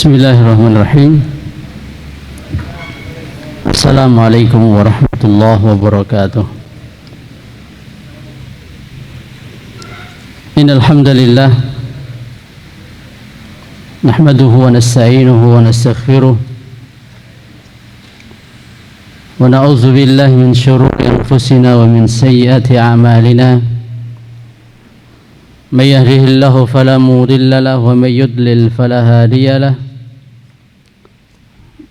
Bismillahirrahmanirrahim. Assalamualaikum warahmatullahi wabarakatuh. Innal hamdalillah nahmaduhu wa nasta'inuhu wa nastaghfiruh wa na'udzu billahi min syururi anfusina wa min sayyiati a'malina. من يهده الله فلا مضل له ومن يضلل فلا هادي له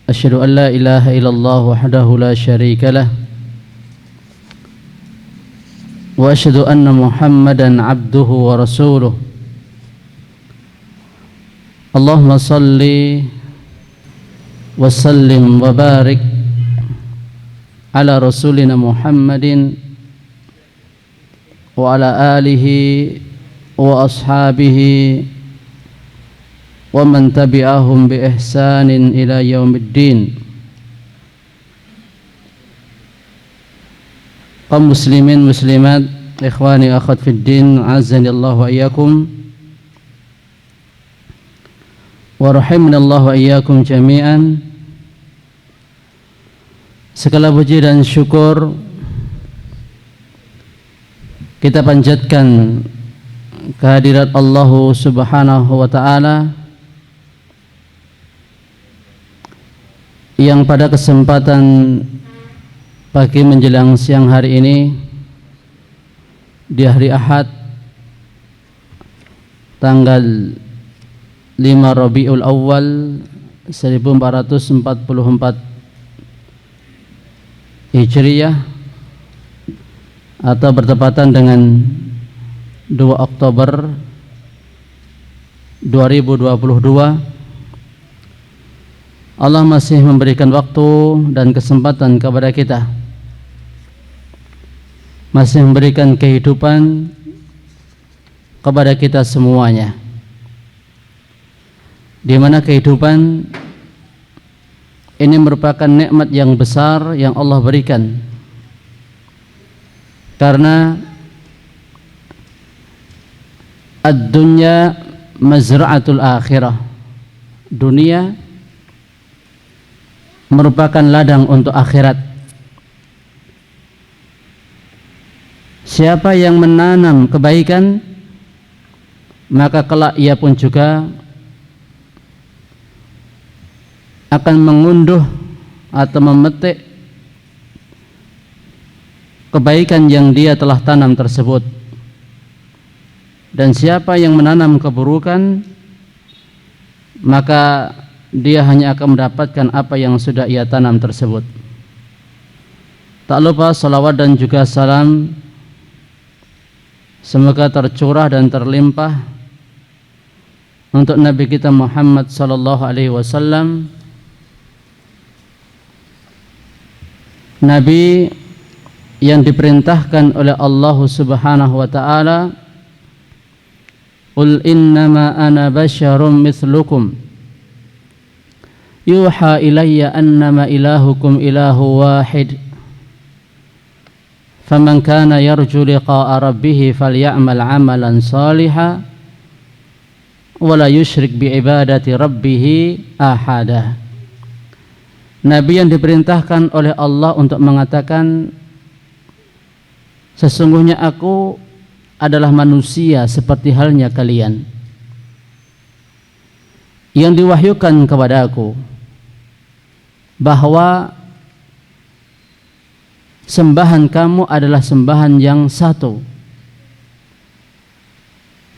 أشهد أن لا إله إلا الله وحده لا شريك له وأشهد أن محمدا عبده ورسوله اللهم صل وسلم وبارك على رسولنا محمد وعلى آله wa ashabihi wa man tabi'ahum bi ihsanin ila yaumiddin. Kaum muslimin muslimat, ikhwani akhwat fid din, azanillahu wa iyyakum wa rahimanallahu wa iyyakum jami'an. Segala puji dan syukur kita panjatkan kehadirat Allah Subhanahu wa ta'ala yang pada kesempatan pagi menjelang siang hari ini di hari Ahad tanggal 5 Rabiul Awal 1444 Hijriyah atau bertepatan dengan 2 Oktober 2022. Allah masih memberikan waktu dan kesempatan kepada kita, masih memberikan kehidupan kepada kita semuanya, di mana kehidupan ini merupakan nikmat yang besar yang Allah berikan, karena ad-dunya mazra'atul akhirah. Dunia merupakan ladang untuk akhirat. Siapa yang menanam kebaikan, maka kelak ia pun juga akan mengunduh atau memetik kebaikan yang dia telah tanam tersebut. Dan siapa yang menanam keburukan, maka dia hanya akan mendapatkan apa yang sudah ia tanam tersebut. Tak lupa salawat dan juga salam semoga tercurah dan terlimpah untuk Nabi kita Muhammad sallallahu alaihi wasallam, Nabi yang diperintahkan oleh Allah Subhanahu wa ta'ala, Qul innama ana basyarum mithlukum yuha ilayya annama ilahukum ilahu wahid faman kana yarju liqa'a rabbih falya'mal 'amalan salihan wa la yusyrik bi'ibadati rabbih ahada. Nabi yang diperintahkan oleh Allah untuk mengatakan, sesungguhnya aku adalah manusia seperti halnya kalian, yang diwahyukan kepada aku bahwa sembahan kamu adalah sembahan yang satu.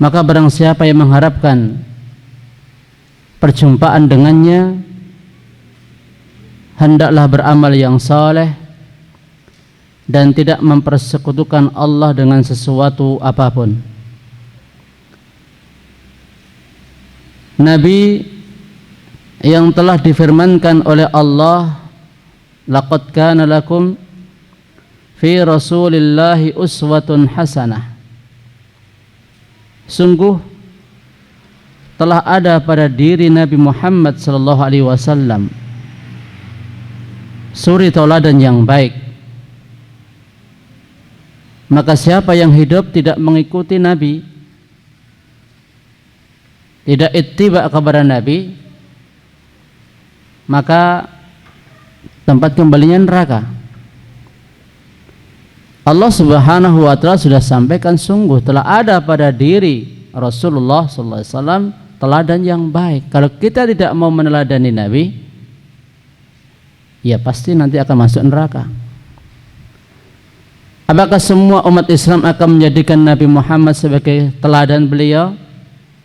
Maka barang siapa yang mengharapkan perjumpaan dengannya, hendaklah beramal yang saleh dan tidak mempersekutukan Allah dengan sesuatu apapun. Nabi yang telah difirmankan oleh Allah, laqad kana lakum fi rasulillahi uswatun hasanah, sungguh telah ada pada diri Nabi Muhammad sallallahu alaihi wasallam suri tauladan yang baik. Maka siapa yang hidup tidak mengikuti Nabi, tidak ittiba kepada Nabi, maka tempat kembalinya neraka. Allah Subhanahu wa taala sudah sampaikan, sungguh telah ada pada diri Rasulullah sallallahu alaihi wasallam teladan yang baik. Kalau kita tidak mau meneladani Nabi, ya pasti nanti akan masuk neraka. Apakah semua umat Islam akan menjadikan Nabi Muhammad sebagai teladan beliau?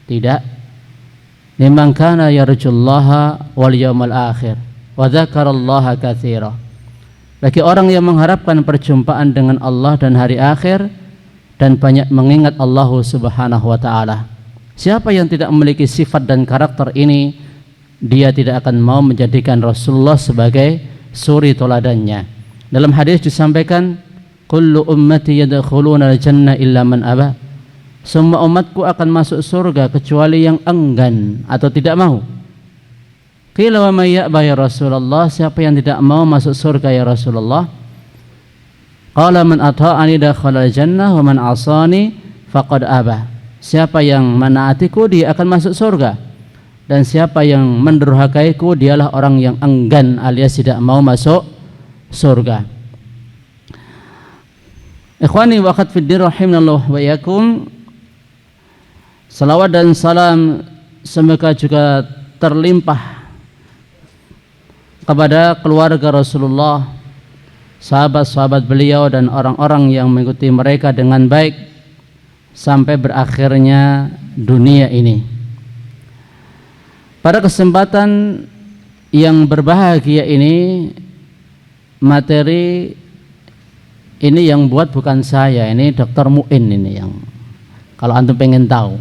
Tidak. Liman kana yarjullaha wal yawmal akhir wa dzakarallaha katsira. Bagi orang yang mengharapkan perjumpaan dengan Allah dan hari akhir dan banyak mengingat Allah Subhanahu wa taala. Siapa yang tidak memiliki sifat dan karakter ini, dia tidak akan mau menjadikan Rasulullah sebagai suri teladannya. Dalam hadis disampaikan, kullu ummati yadkhuluna al-jannah illa man aba. Semua umatku akan masuk surga kecuali yang enggan atau tidak mau. Qila wa may ya'ba ya Rasulullah, siapa yang tidak mau masuk surga ya Rasulullah? Qala man ata'ani dakhala al-jannah wa man 'asani faqad aba. Siapa yang menaatiku dia akan masuk surga, dan siapa yang mendurhakaiku dialah orang yang enggan alias tidak mau masuk surga. Ikhwani wa akhwat fid din rahimanallahu wa iyyakum. Salawat dan salam semoga juga terlimpah kepada keluarga Rasulullah, sahabat-sahabat beliau dan orang-orang yang mengikuti mereka dengan baik sampai berakhirnya dunia ini. Pada kesempatan yang berbahagia ini, materi ini yang buat bukan saya, ini Dr. Muin ini yang, kalau antum pengen tahu,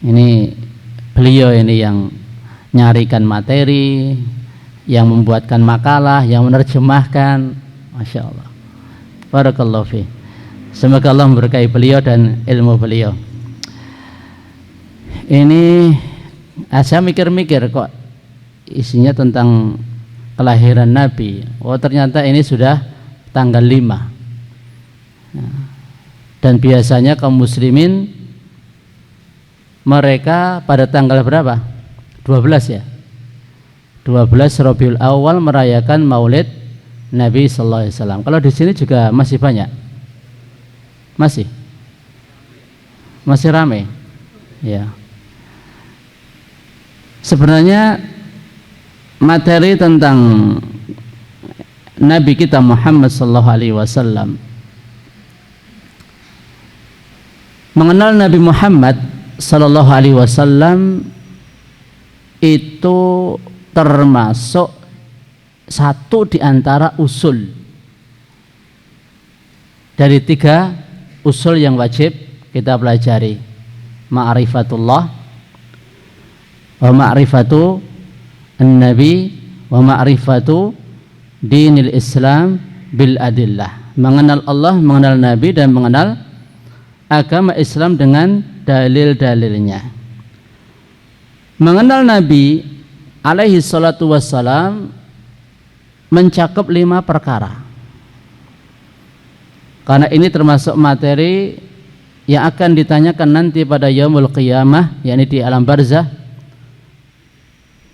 ini beliau ini yang nyarikan materi, yang membuatkan makalah, yang menerjemahkan. Masya Allah, barakallahu fi. Semoga Allah memberkahi beliau dan ilmu beliau. Ini saya mikir-mikir kok isinya tentang kelahiran Nabi. Oh ternyata ini sudah tanggal 5. Dan biasanya kaum muslimin mereka pada tanggal berapa? 12 ya. 12 Rabiul Awal merayakan Maulid Nabi sallallahu alaihi wasallam. Kalau di sini juga masih banyak. Masih ramai. Ya. Sebenarnya materi tentang Nabi kita Muhammad sallallahu alaihi wasallam, mengenal Nabi Muhammad sallallahu alaihi wasallam itu termasuk satu di antara usul dari 3 usul yang wajib kita pelajari: ma'rifatullah, wa ma'rifatu an-nabi, wa ma'rifatu dinil Islam bil adillah. Mengenal Allah, mengenal Nabi, dan mengenal agama Islam dengan dalil-dalilnya. Mengenal Nabi alaihi salatu wassalam mencakup 5 perkara. Karena ini termasuk materi yang akan ditanyakan nanti pada yaumul qiyamah, yakni di alam barzah,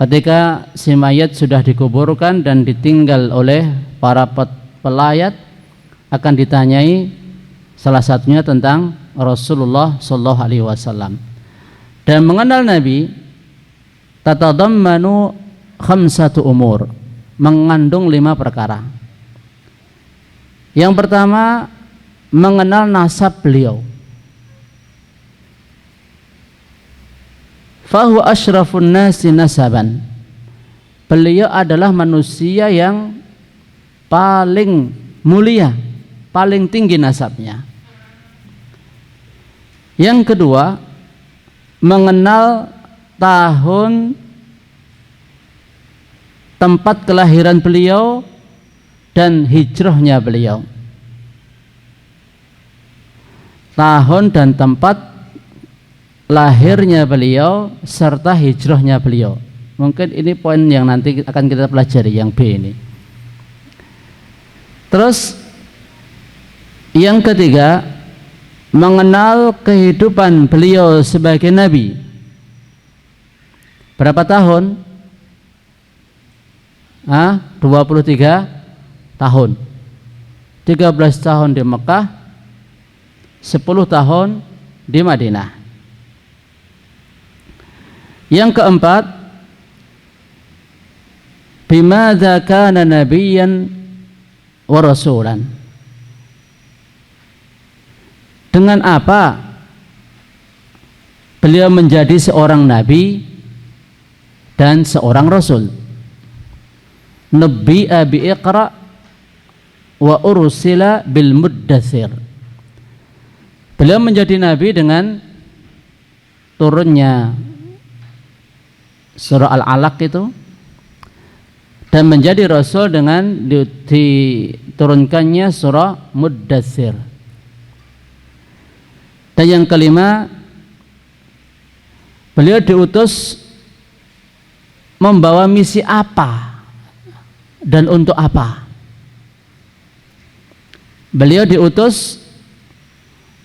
ketika si mayat sudah dikuburkan dan ditinggal oleh para pelayat, akan ditanyai salah satunya tentang Rasulullah sallallahu alaihi wasallam. Dan mengenal Nabi tatadammanu 5 umur, mengandung 5 perkara. Yang pertama, mengenal nasab beliau. Fahu asyrafun nasi nasaban. Beliau adalah manusia yang paling mulia, paling tinggi nasabnya. Yang kedua, mengenal tahun tempat kelahiran beliau dan hijrahnya beliau. Tahun dan tempat lahirnya beliau serta hijrahnya beliau. Mungkin ini poin yang nanti akan kita pelajari, yang B ini. Terus yang ketiga, mengenal kehidupan beliau sebagai nabi. Berapa tahun? 23 tahun. 13 tahun di Mekah, 10 tahun di Madinah. Yang keempat, bimadza kana nabiyyan wa rasulan. Dengan apa beliau menjadi seorang nabi dan seorang rasul? Nabbi'a bi Iqra wa ursila bil Muddatsir. Beliau menjadi nabi dengan turunnya surah Al-Alaq itu, dan menjadi rasul dengan diturunkannya surah Muddatsir. Dan yang kelima, beliau diutus membawa misi apa dan untuk apa? Beliau diutus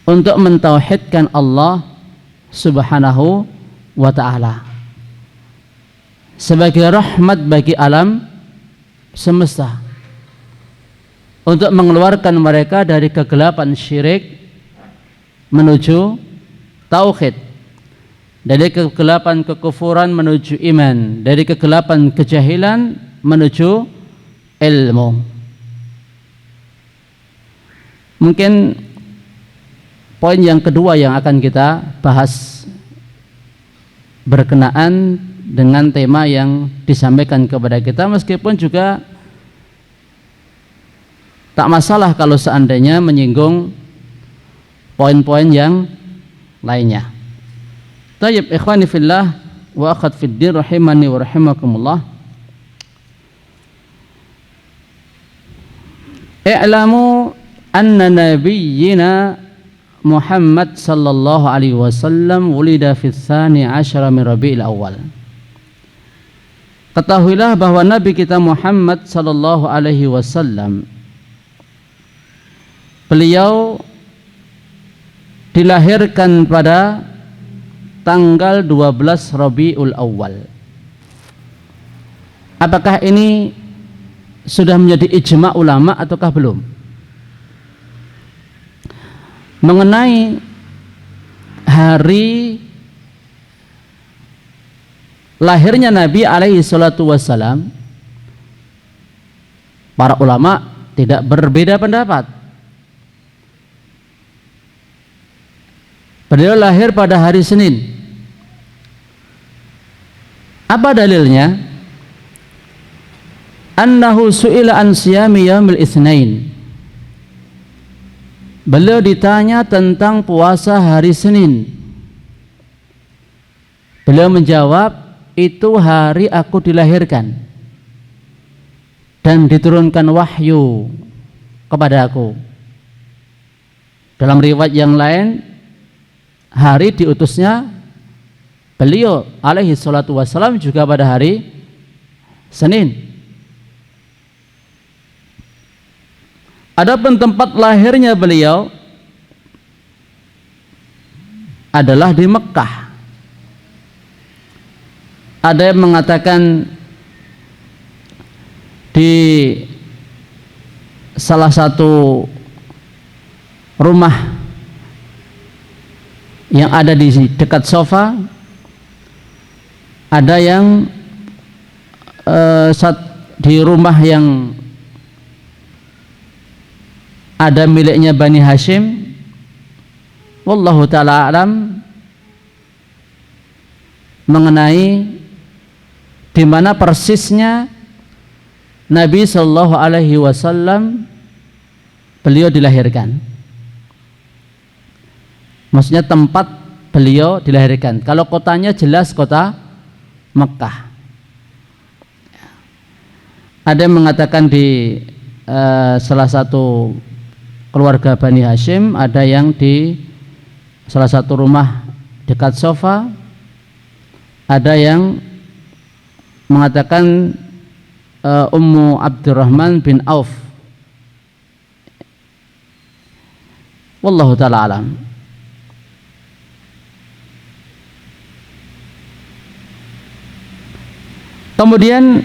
untuk mentauhidkan Allah Subhanahu wa ta'ala sebagai rahmat bagi alam semesta, untuk mengeluarkan mereka dari kegelapan syirik menuju tauhid, dari kegelapan kekufuran menuju iman, dari kegelapan kejahilan menuju ilmu. Mungkin poin yang kedua yang akan kita bahas berkenaan dengan tema yang disampaikan kepada kita, meskipun juga tak masalah kalau seandainya menyinggung poin-poin yang lainnya. Tayyib, ikhwani fillah wa akhwat fiddin rahimani wa rahimakumullah. I'lamu anna nabiyyina Muhammad sallallahu alaihi wasallam wulida fi tsani asyara min Rabiul Awal. Ketahuilah bahwa Nabi kita Muhammad sallallahu alaihi wasallam, beliau dilahirkan pada tanggal 12 Rabiul Awal. Apakah ini sudah menjadi ijma' ulama ataukah belum? Mengenai hari lahirnya Nabi alaihi salatu wassalam, para ulama tidak berbeda pendapat. Beliau lahir pada hari Senin. Apa dalilnya? Annahu su'ila an siyami yaumil Itsnain. Beliau ditanya tentang puasa hari Senin. Beliau menjawab, itu hari aku dilahirkan dan diturunkan wahyu kepada aku. Dalam riwayat yang lain, hari diutusnya beliau alaihi salatu wassalam juga pada hari Senin. Adapun tempat lahirnya beliau adalah di Mekah. Ada yang mengatakan di salah satu rumah yang ada di dekat sofa. Ada yang di rumah yang ada miliknya Bani Hashim. Wallahu ta'ala alam mengenai di mana persisnya Nabi sallallahu alaihi wasallam beliau dilahirkan. Maksudnya tempat beliau dilahirkan. Kalau kotanya jelas kota Mekah. Ada yang mengatakan di salah satu keluarga Bani Hashim, ada yang di salah satu rumah dekat sofa, ada yang mengatakan Ummu Abdurrahman bin Auf. Wallahu ta'ala alam. Kemudian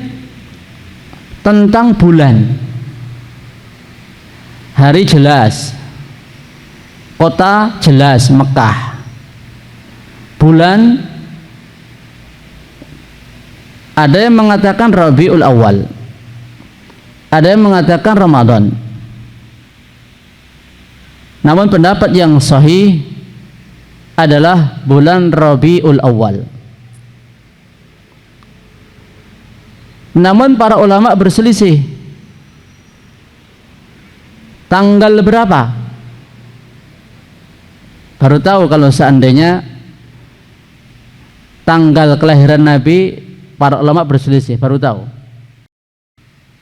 tentang bulan. Hari jelas, kota jelas Mekah. Bulan ada yang mengatakan Rabiul Awal, ada yang mengatakan Ramadan. Namun pendapat yang sahih adalah bulan Rabiul Awal. Namun para ulama berselisih tanggal berapa. Baru tahu kalau seandainya tanggal kelahiran Nabi, para ulama berselisih, baru tahu.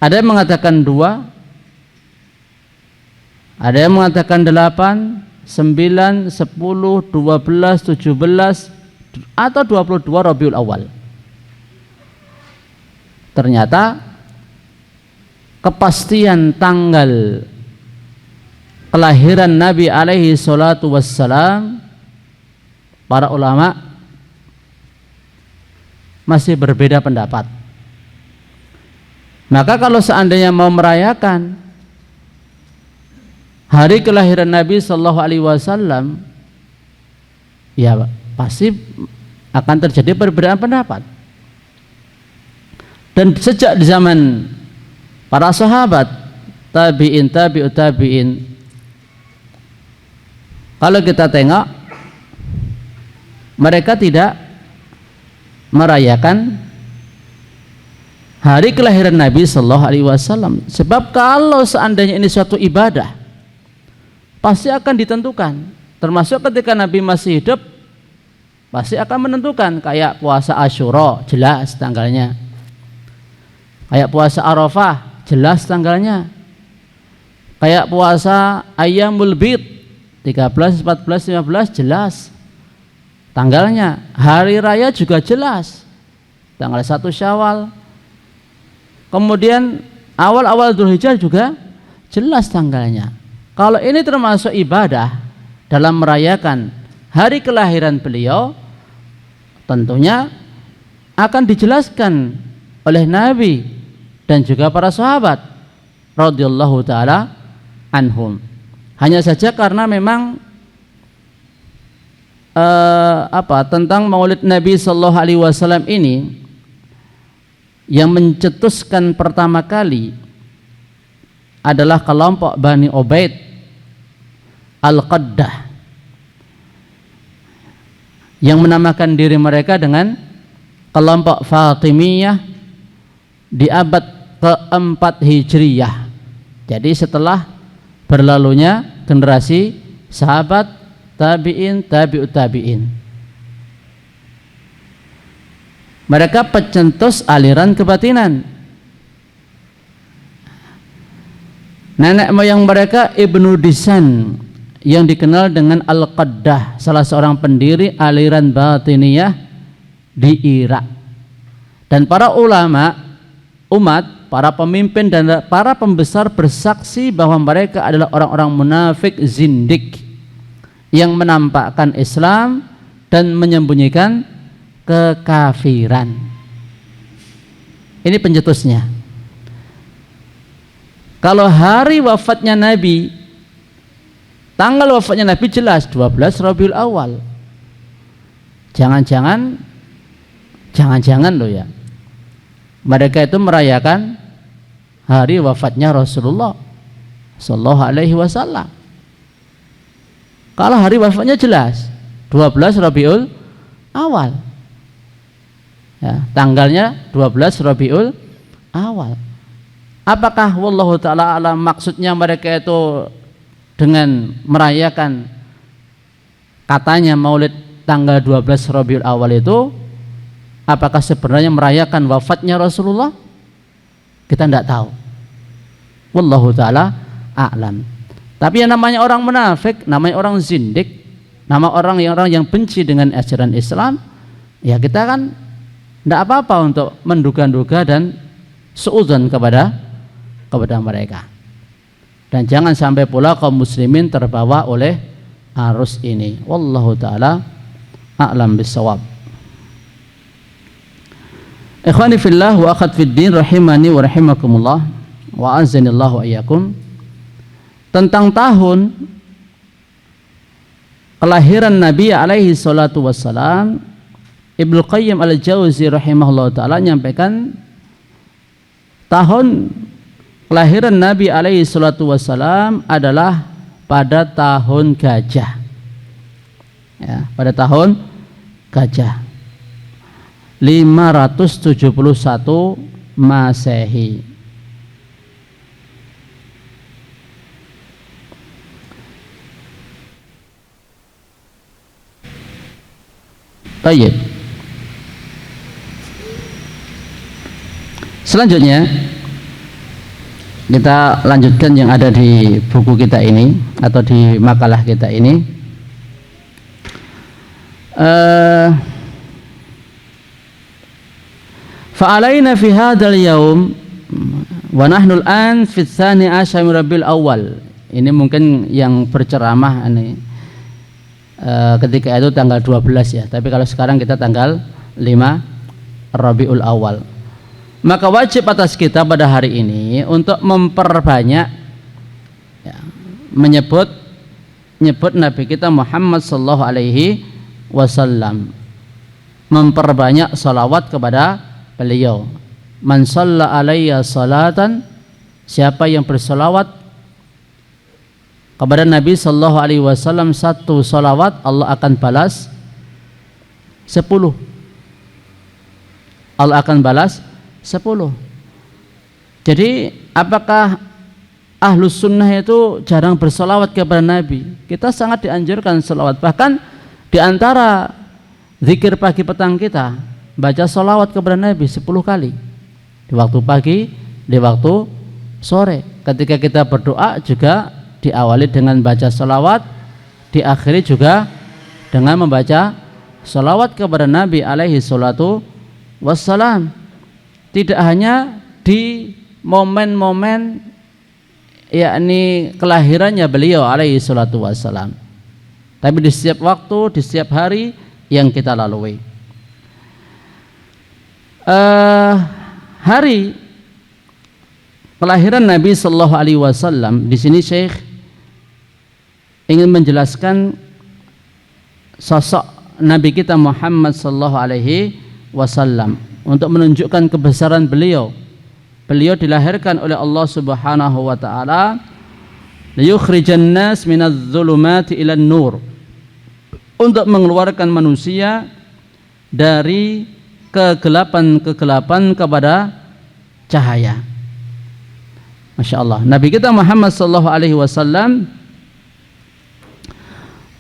Ada yang mengatakan 2, ada yang mengatakan 8, 9, 10, 12, 17 atau 22 Rabiul Awal. Ternyata kepastian tanggal kelahiran Nabi alaihi salatu wassalam, para ulama masih berbeda pendapat. Maka kalau seandainya mau merayakan hari kelahiran Nabi sallallahu alaihi wasallam, ya pasti akan terjadi perbedaan pendapat. Dan sejak di zaman para sahabat, tabi'in, tabi'ut tabi'in, kalau kita tengok, mereka tidak merayakan hari kelahiran Nabi sallallahu alaihi wasallam. Sebab kalau seandainya ini suatu ibadah, pasti akan ditentukan. Termasuk ketika Nabi masih hidup, pasti akan menentukan. Kayak puasa Asyura, jelas tanggalnya. Kayak puasa Arafah, jelas tanggalnya. Kayak puasa Ayyamul Bid, 13, 14, 15, jelas tanggalnya. Hari raya juga jelas, tanggal 1 Syawal. Kemudian awal-awal Dzulhijjah juga jelas tanggalnya. Kalau ini termasuk ibadah dalam merayakan hari kelahiran beliau, tentunya akan dijelaskan oleh Nabi dan juga para sahabat radhiyallahu taala anhum. Hanya saja karena memang tentang Maulid Nabi sallallahu alaihi wasallam ini yang mencetuskan pertama kali adalah kelompok Bani Ubaid Al-Qaddah yang menamakan diri mereka dengan kelompok Fatimiyah di abad ke-4 Hijriyah. Jadi setelah berlalunya generasi sahabat, tabi'in, tabi'ut tabi'in. Mereka pencetus aliran kebatinan. Nenek moyang mereka Ibnu Disan yang dikenal dengan Al-Qaddah, salah seorang pendiri aliran batiniyah di Irak. Dan para ulama umat, para pemimpin dan para pembesar bersaksi bahwa mereka adalah orang-orang munafik zindik yang menampakkan Islam dan menyembunyikan kekafiran. Ini pencetusnya. Kalau hari wafatnya Nabi, tanggal wafatnya Nabi jelas 12 Rabiul Awal. Jangan-jangan loh ya, mereka itu merayakan hari wafatnya Rasulullah sallallahu alaihi wasallam. Kalau hari wafatnya jelas 12 Rabiul Awal, ya, tanggalnya 12 Rabiul Awal. Apakah wallahu ta'ala alam maksudnya mereka itu dengan merayakan katanya Maulid tanggal 12 Rabiul Awal itu, apakah sebenarnya merayakan wafatnya Rasulullah? Kita tidak tahu. Wallahu ta'ala a'lam. Tapi yang namanya orang munafik, namanya orang zindik, nama orang yang benci dengan ajaran Islam, ya kita kan tidak apa-apa untuk menduga-duga dan suudzon kepada mereka. Dan jangan sampai pula kaum muslimin terbawa oleh arus ini. Wallahu ta'ala a'lam bissawab. Ikhwani fillah wa akhwat fiddin rahimani wa rahimakumullah wa azanillahu ayyakum. Tentang tahun kelahiran Nabi alaihi salatu wassalam, Ibnu Qayyim al-Jauzi rahimahullah ta'ala menyampaikan tahun kelahiran Nabi alaihi salatu wassalam adalah pada tahun gajah, ya, pada tahun gajah 571 Masehi. Baik. Selanjutnya kita lanjutkan yang ada di buku kita ini atau di makalah kita ini. Fa'alaina fi hadzal yaum wa nahnu al-an fi tsani asyar min Rabiul Awwal. Ini mungkin yang berceramah ini ketika itu tanggal 12 ya, tapi kalau sekarang kita tanggal 5 Rabiul Awal. Maka wajib atas kita pada hari ini untuk memperbanyak ya, menyebut Nabi kita Muhammad sallallahu alaihi wasallam, memperbanyak salawat kepada beliau. Man shalla alayya salatan, siapa yang bersalawat kepada Nabi sallallahu alaihi wasallam satu salawat, Allah akan balas 10. Allah akan balas 10. Jadi apakah ahlus sunnah itu jarang bersalawat kepada Nabi? Kita sangat dianjurkan salawat. Bahkan di antara zikir pagi petang kita baca salawat kepada Nabi 10 kali. Di waktu pagi, di waktu sore. Ketika kita berdoa juga diawali dengan baca salawat, diakhiri juga dengan membaca salawat kepada Nabi alaihi salatu wassalam. Tidak hanya di momen-momen yakni kelahirannya beliau alaihi salatu wassalam, tapi di setiap waktu, di setiap hari yang kita lalui. Hari kelahiran Nabi sallallahu alaihi wasallam, di sini Syekh ingin menjelaskan sosok Nabi kita Muhammad sallallahu alaihi wasallam untuk menunjukkan kebesaran beliau. Beliau dilahirkan oleh Allah Subhanahu wa taala liyukhrijan nas minadz zulumati ilan nur, untuk mengeluarkan manusia dari kegelapan-kegelapan kepada cahaya. Masya Allah. Nabi kita Muhammad sallallahu alaihi wasallam,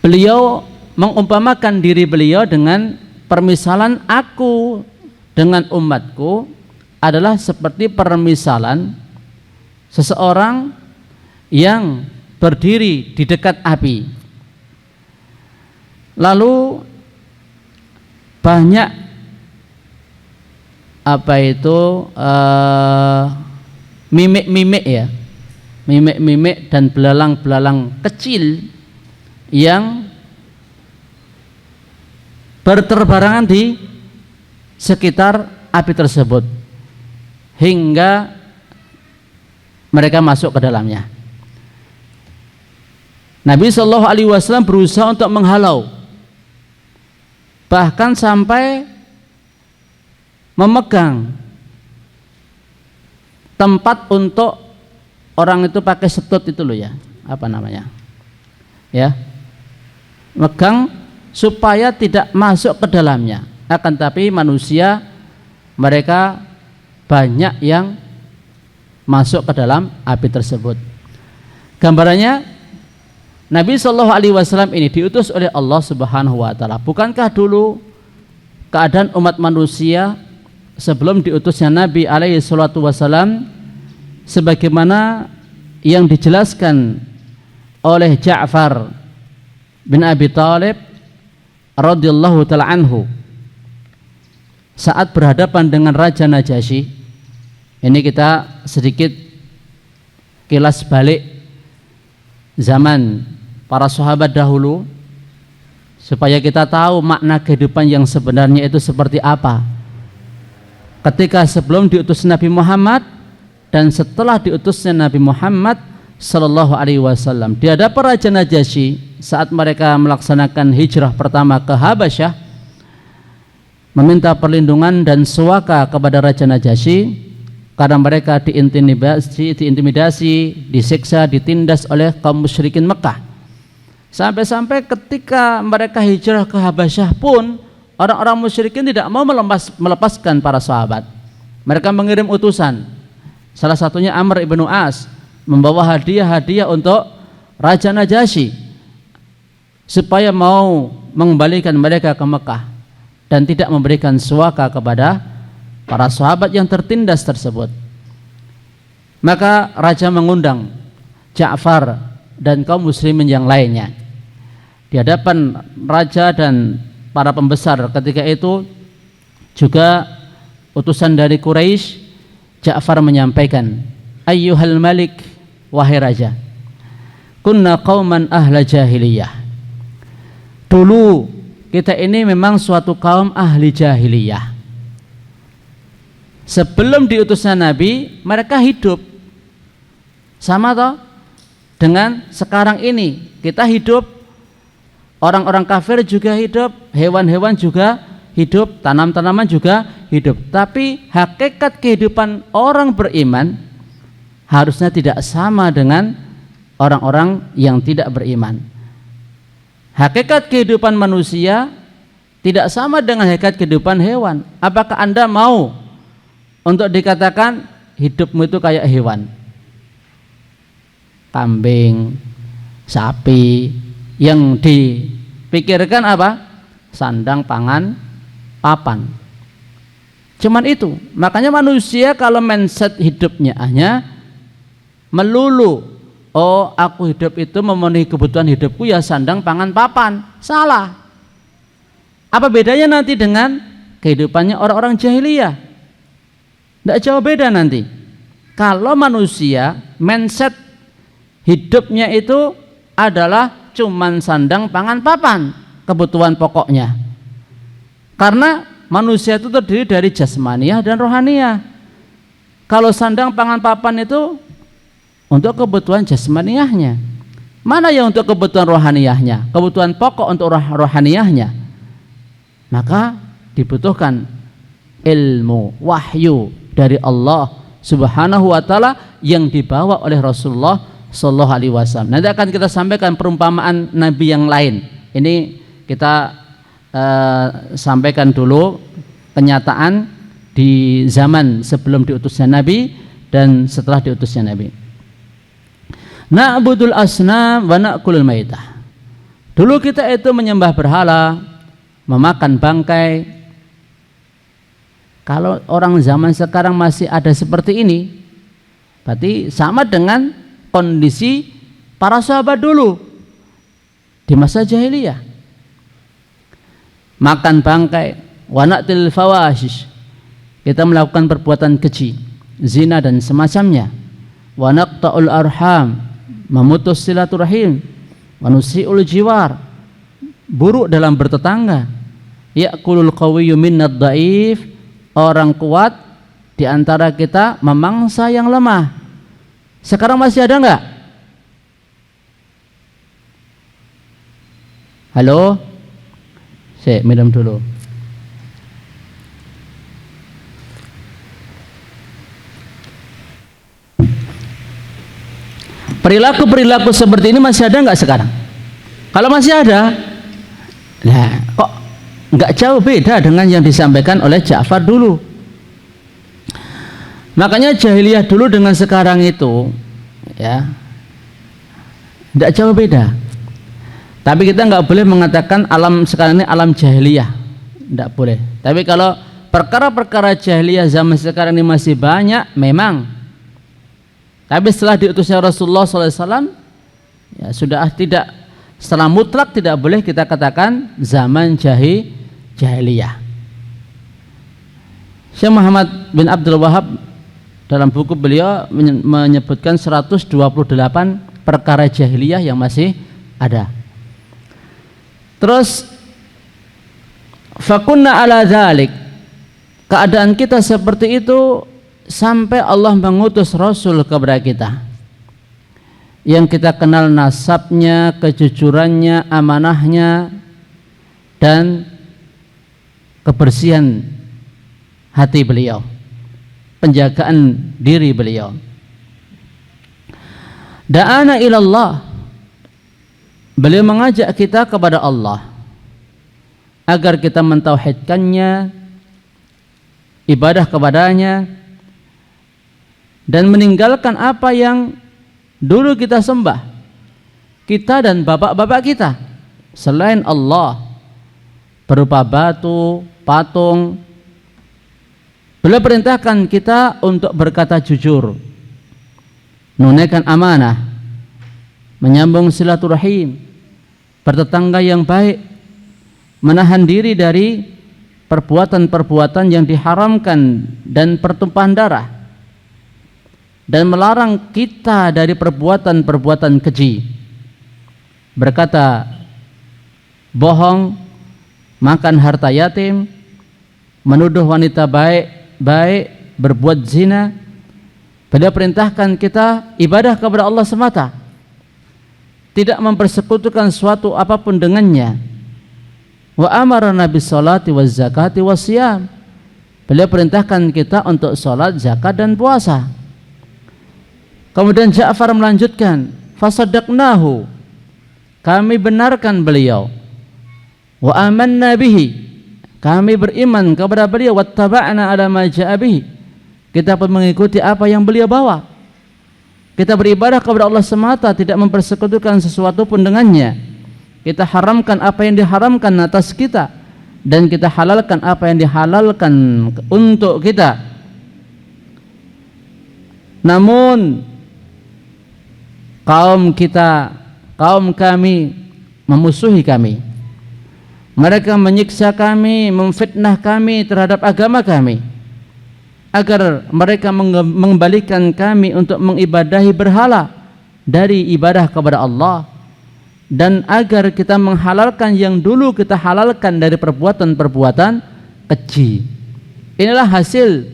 beliau mengumpamakan diri beliau dengan permisalan aku dengan umatku adalah seperti permisalan seseorang yang berdiri di dekat api. Lalu banyak mimik-mimik ya, mimik-mimik dan belalang-belalang kecil yang berterbarangan di sekitar api tersebut hingga mereka masuk ke dalamnya. Nabi sallallahu alaihi wasallam berusaha untuk menghalau, bahkan sampai memegang tempat untuk orang itu pakai setut itu loh ya, apa namanya ya, megang supaya tidak masuk ke dalamnya. Akan tapi manusia mereka banyak yang masuk ke dalam api tersebut. Gambarannya Nabi sallallahu alaihi wasallam ini diutus oleh Allah Subhanahu wa taala. Bukankah dulu keadaan umat manusia sebelum diutusnya Nabi alaihi salatu wasallam sebagaimana yang dijelaskan oleh Ja'far bin Abi Thalib radhiyallahu ta'ala anhu saat berhadapan dengan Raja Najasyi. Ini kita sedikit kilas balik zaman para sahabat dahulu supaya kita tahu makna kehidupan yang sebenarnya itu seperti apa. ketika sebelum diutus Nabi Muhammad dan setelah diutusnya Nabi Muhammad sallallahu alaihi wasallam. Di hadapan Raja Najasyi saat mereka melaksanakan hijrah pertama ke Habasyah, meminta perlindungan dan suaka kepada Raja Najasyi karena mereka diintimidasi, disiksa, ditindas oleh kaum musyrikin Mekah. Sampai-sampai ketika mereka hijrah ke Habasyah pun orang-orang musyrikin tidak mau melepaskan para sahabat. Mereka mengirim utusan, salah satunya Amr ibnu As, membawa hadiah-hadiah untuk Raja Najasyi supaya mau mengembalikan mereka ke Mekah dan tidak memberikan suaka kepada para sahabat yang tertindas tersebut. Maka raja mengundang Ja'far dan kaum muslimin yang lainnya. Di hadapan raja dan para pembesar ketika itu juga utusan dari Quraisy, Ja'far menyampaikan, ayyuhal malik, wahai raja, kunna qauman ahla jahiliyah. Dulu kita ini memang suatu kaum ahli jahiliyah. Sebelum diutusnya Nabi, mereka hidup sama toh dengan sekarang ini. Kita hidup, orang-orang kafir juga hidup, hewan-hewan juga hidup, tanam-tanaman juga hidup. Tapi hakikat kehidupan orang beriman harusnya tidak sama dengan orang-orang yang tidak beriman. Hakikat kehidupan manusia tidak sama dengan hakikat kehidupan hewan. Apakah Anda mau untuk dikatakan hidupmu itu kayak hewan? Kambing, sapi, yang dipikirkan apa? Sandang, pangan, papan. Cuman itu. Makanya manusia kalau mindset hidupnya hanya melulu, oh aku hidup itu memenuhi kebutuhan hidupku ya sandang, pangan, papan. Salah. Apa bedanya nanti dengan kehidupannya orang-orang jahiliyah? Tidak jauh beda nanti. Kalau manusia mindset hidupnya itu adalah cuman sandang, pangan, papan, kebutuhan pokoknya. Karena manusia itu terdiri dari jasmaniah dan rohaniah. Kalau sandang, pangan, papan itu untuk kebutuhan jasmaniahnya. Mana yang untuk kebutuhan rohaniahnya? Kebutuhan pokok untuk rohaniahnya. Maka dibutuhkan ilmu, wahyu dari Allah Subhanahu wa taala yang dibawa oleh Rasulullah sallallahu alaihi wasallam. Nanti akan kita sampaikan perumpamaan nabi yang lain. Ini kita sampaikan dulu kenyataan di zaman sebelum diutusnya nabi dan setelah diutusnya nabi. Na'budul asnam wa na'kulul maitah. Dulu kita itu menyembah berhala, memakan bangkai. Kalau orang zaman sekarang masih ada seperti ini, berarti sama dengan kondisi para sahabat dulu di masa jahiliyah. Makan bangkai, wa na'til fawahish. Kita melakukan perbuatan keji, zina dan semacamnya. Wa naqta'ul arham, memutus silaturahim. Wa nusi'ul jiwar, buruk dalam bertetangga. Ya'kulul qawiyyu minnad dha'if, orang kuat di antara kita memangsa yang lemah. Sekarang masih ada enggak? Halo? Saya minum dulu. Perilaku-perilaku seperti ini masih ada enggak sekarang? Kalau masih ada, nah kok enggak jauh beda dengan yang disampaikan oleh Ja'far dulu. Makanya jahiliyah dulu dengan sekarang itu ya enggak jauh beda. Tapi kita enggak boleh mengatakan alam sekarang ini alam jahiliyah, enggak boleh. Tapi kalau perkara-perkara jahiliyah zaman sekarang ini masih banyak memang. Tapi setelah diutusnya Rasulullah SAW ya sudah tidak, setelah mutlak tidak boleh kita katakan zaman jahiliyah. Syekh Muhammad bin Abdul Wahab dalam buku beliau menyebutkan 128 perkara jahiliyah yang masih ada. Terus fakunna ala dzalik, keadaan kita seperti itu sampai Allah mengutus Rasul kepada kita yang kita kenal nasabnya, kejujurannya, amanahnya, dan kebersihan hati beliau, penjagaan diri beliau. Da'ana ilallah, beliau mengajak kita kepada Allah agar kita mentauhidkannya, ibadah kepadanya, dan meninggalkan apa yang dulu kita sembah, kita dan bapak-bapak kita selain Allah, berupa batu, patung. Beliau perintahkan kita untuk berkata jujur, menunaikan amanah, menyambung silaturahim, bertetangga yang baik, menahan diri dari perbuatan-perbuatan yang diharamkan dan pertumpahan darah, dan melarang kita dari perbuatan-perbuatan keji, berkata bohong, makan harta yatim, menuduh wanita baik, berbuat zina. Beliau perintahkan kita ibadah kepada Allah semata, tidak mempersekutukan suatu apapun dengannya. Wa amarna bis salati waz zakati wasyam, beliau perintahkan kita untuk salat, zakat, dan puasa. Kemudian Ja'far melanjutkan, fasaddaqnahu, kami benarkan beliau, wa amanna bihi, kami beriman kepada beliau, wattaba'na ala ma ja'a bihi, kita pun mengikuti apa yang beliau bawa. Kita beribadah kepada Allah semata, tidak mempersekutukan sesuatu pun dengannya. Kita haramkan apa yang diharamkan atas kita, dan kita halalkan apa yang dihalalkan untuk kita. Namun kaum kami memusuhi kami, mereka menyiksa kami, memfitnah kami terhadap agama kami, agar mereka mengembalikan kami untuk mengibadahi berhala dari ibadah kepada Allah, dan agar kita menghalalkan yang dulu kita halalkan dari perbuatan-perbuatan keji. Inilah hasil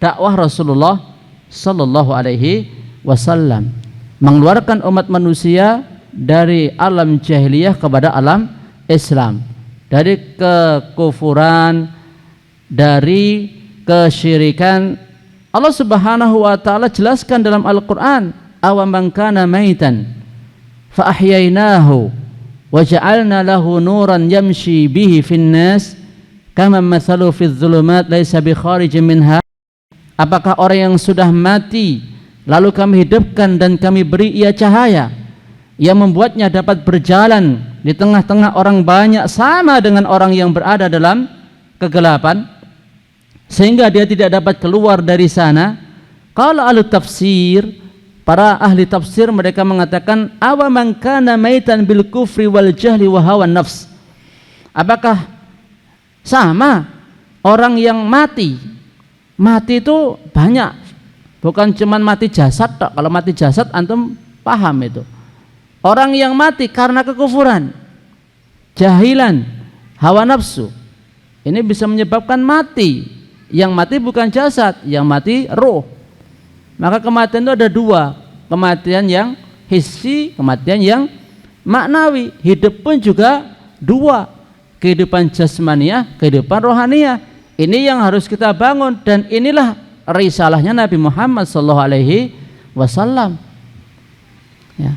dakwah Rasulullah sallallahu alaihi wasallam, mengeluarkan umat manusia dari alam jahiliyah kepada alam Islam, dari kekufuran, dari kesyirikan. Allah Subhanahu wa taala jelaskan dalam Al-Qur'an, aw man kana maitan fa ahyainahu wa ja'alna lahu nuran yamshi bihi fin nas kama mathalu fi dhulumat laisa bi kharijin minha. Apakah orang yang sudah mati lalu kami hidupkan dan kami beri ia cahaya yang membuatnya dapat berjalan di tengah-tengah orang banyak, sama dengan orang yang berada dalam kegelapan, sehingga dia tidak dapat keluar dari sana. Kalau ahli tafsir, para ahli tafsir, mereka mengatakan awa man kana maitan bil kufri wal jahli wa hawan nafs, apakah sama orang yang mati itu banyak, bukan cuman mati jasad tok. Kalau mati jasad antum paham itu. Orang yang mati karena kekufuran, jahilan, hawa nafsu, ini bisa menyebabkan mati. Yang mati bukan jasad, yang mati roh. Maka kematian itu ada dua, kematian yang hissi, kematian yang maknawi. Hidup pun juga dua, kehidupan jasmaniah, kehidupan rohaniah. Ini yang harus kita bangun, dan inilah risalahnya Nabi Muhammad sallallahu alaihi wasallam. Ya.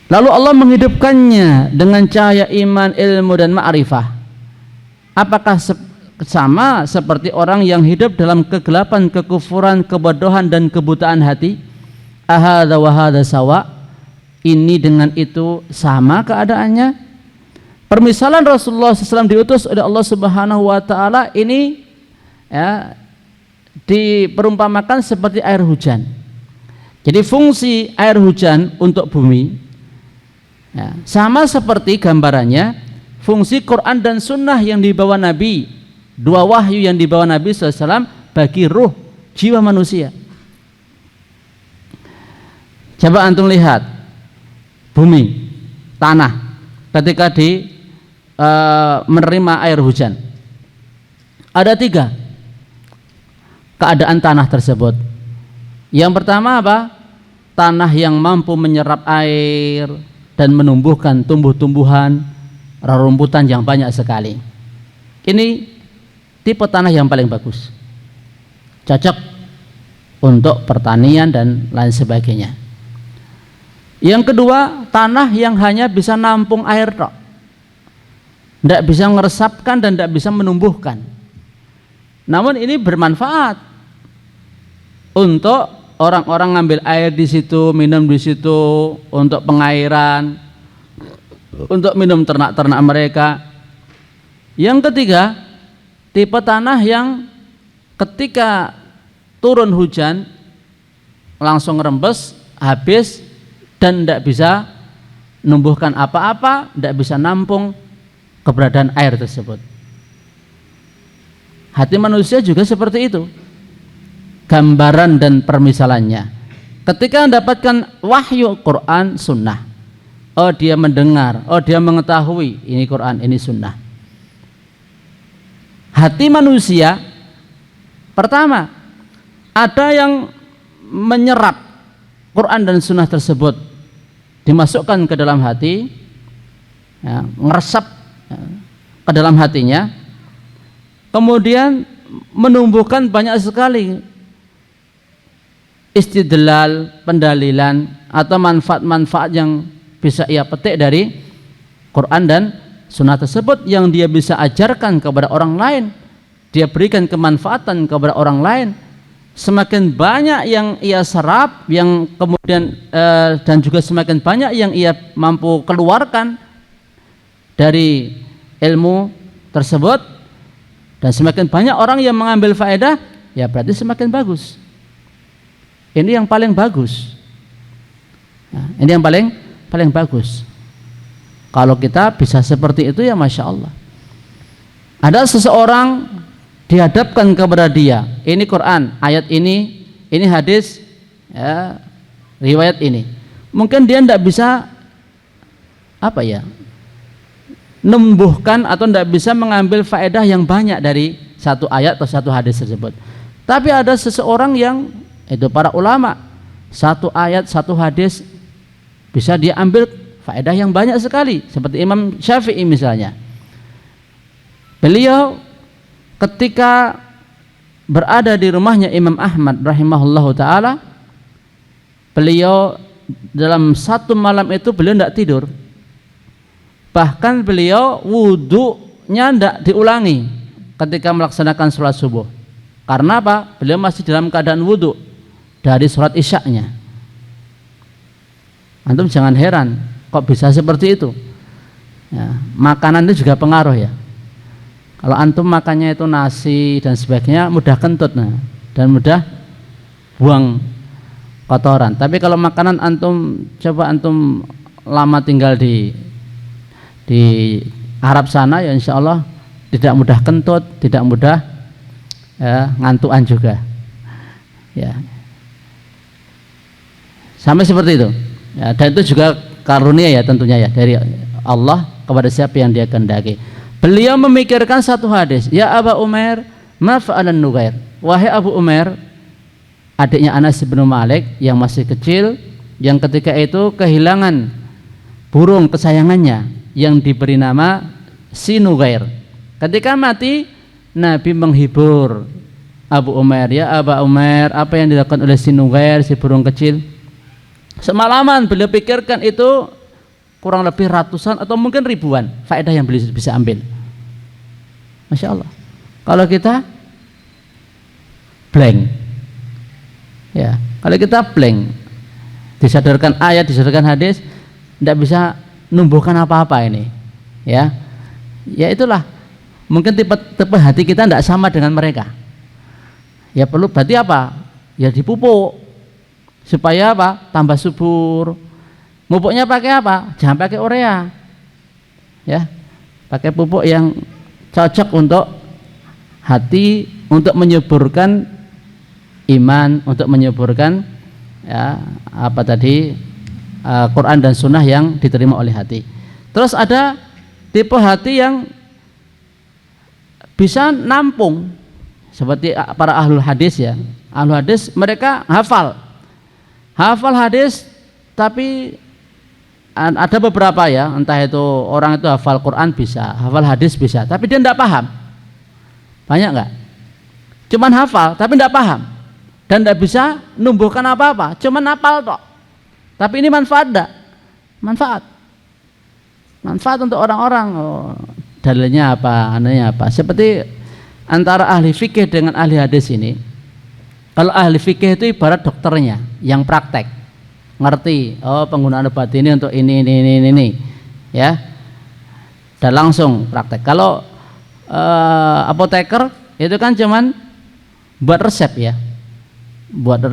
Lalu Allah menghidupkannya dengan cahaya iman, ilmu, dan ma'rifah. Apakah sama seperti orang yang hidup dalam kegelapan, kekufuran, kebodohan, dan kebutaan hati? Ahadza wa hadza sawa, ini dengan itu sama keadaannya? Permisalan Rasulullah SAW diutus oleh Allah Subhanahu wa taala ini ya diperumpamakan seperti air hujan. Jadi fungsi air hujan untuk bumi ya, sama seperti gambarannya fungsi Quran dan Sunnah yang dibawa Nabi, dua wahyu yang dibawa Nabi SAW bagi ruh jiwa manusia. Coba antum lihat bumi, tanah ketika menerima air hujan. Ada 3 keadaan tanah tersebut. Yang pertama apa? Tanah yang mampu menyerap air dan menumbuhkan tumbuh-tumbuhan, rerumputan yang banyak sekali. Ini tipe tanah yang paling bagus, cocok untuk pertanian dan lain sebagainya. Yang kedua, tanah yang hanya bisa nampung air tok, tidak bisa meresapkan dan tidak bisa menumbuhkan. Namun ini bermanfaat untuk orang-orang ngambil air di situ, minum di situ, untuk pengairan, untuk minum ternak-ternak mereka. Yang ketiga, tipe tanah yang ketika turun hujan langsung rembes, habis, dan tidak bisa numbuhkan apa-apa, tidak bisa nampung keberadaan air tersebut. Hati manusia juga seperti itu, gambaran dan permisalannya. Ketika mendapatkan wahyu Quran sunnah, oh dia mendengar, oh dia mengetahui ini Quran, ini sunnah. Hati manusia pertama ada yang menyerap Quran dan sunnah tersebut, dimasukkan ke dalam hati, ya, meresap ke dalam hatinya, kemudian menumbuhkan banyak sekali istidlal, pendalilan atau manfaat-manfaat yang bisa ia petik dari Quran dan sunnah tersebut, yang dia bisa ajarkan kepada orang lain, dia berikan kemanfaatan kepada orang lain. Semakin banyak yang ia serap, yang kemudian dan juga semakin banyak yang ia mampu keluarkan dari ilmu tersebut, dan semakin banyak orang yang mengambil faedah, ya berarti semakin bagus. Ini yang paling bagus. Nah, ini yang paling bagus. Kalau kita bisa seperti itu, ya masya Allah. Ada seseorang dihadapkan kepada dia, ini Quran, ayat ini hadis, ya, riwayat ini. Mungkin dia tidak bisa numbuhkan atau tidak bisa mengambil faedah yang banyak dari satu ayat atau satu hadis tersebut. Tapi ada seseorang yang itu para ulama, satu ayat satu hadis bisa dia ambil faedah yang banyak sekali, seperti Imam Syafi'i misalnya. Beliau ketika berada di rumahnya Imam Ahmad rahimahullahu ta'ala, beliau dalam satu malam itu beliau tidak tidur, bahkan beliau wudhunya tidak diulangi ketika melaksanakan sholat subuh. Karena apa? Beliau masih dalam keadaan wudhu dari sholat isyaknya. Antum jangan heran kok bisa seperti itu, ya, makanan itu juga pengaruh ya. Kalau antum makannya itu nasi dan sebagainya, mudah kentut dan mudah buang kotoran. Tapi kalau makanan antum lama tinggal di Arab sana, ya insya Allah tidak mudah kentut, tidak mudah ngantuan juga. Ya, sama seperti itu. Ya, dan itu juga karunia ya tentunya ya dari Allah kepada siapa yang Dia kehendaki. Beliau memikirkan satu hadis, ya Aba Umair, ma fa'alan Nugair. Wahai Abu Umair, adiknya Anas bin Malik yang masih kecil, yang ketika itu kehilangan burung kesayangannya yang diberi nama si Nugair. Ketika mati, Nabi menghibur Abu Umair, ya Aba Umair, apa yang dilakukan oleh si Nugair, si burung kecil? Semalaman beliau pikirkan itu, kurang lebih ratusan atau mungkin ribuan faedah yang beliau bisa ambil. Masya Allah. Kalau kita blank, ya, kalau kita blank, disadarkan ayat, disadarkan hadis, tidak bisa numbuhkan apa-apa ini, ya. Ya itulah, mungkin tipe hati kita tidak sama dengan mereka. Ya perlu berarti apa? Ya dipupuk supaya apa? Tambah subur. Pupuknya pakai apa? Jangan pakai urea, ya, pakai pupuk yang cocok untuk hati, untuk menyuburkan iman, untuk menyuburkan ya Quran dan Sunnah yang diterima oleh hati. Terus ada tipe hati yang bisa nampung seperti para ahlul hadis ya. Ahlul hadis mereka hafal hadis, tapi ada beberapa ya, entah itu orang itu hafal Quran bisa, hafal hadis bisa, tapi dia tidak paham. Banyak nggak? Cuman hafal tapi tidak paham dan tidak bisa numbuhkan apa-apa, cuman hafal tok. Tapi ini manfaat enggak? Manfaat untuk orang-orang. Oh, dalilnya apa, anehnya apa? Seperti antara ahli fikih dengan ahli hadis ini. Kalau ahli fikih itu ibarat dokternya yang praktek, ngerti, oh penggunaan obat ini untuk ini, ya, dan langsung praktek. Kalau apoteker itu kan cuman buat resep ya, buat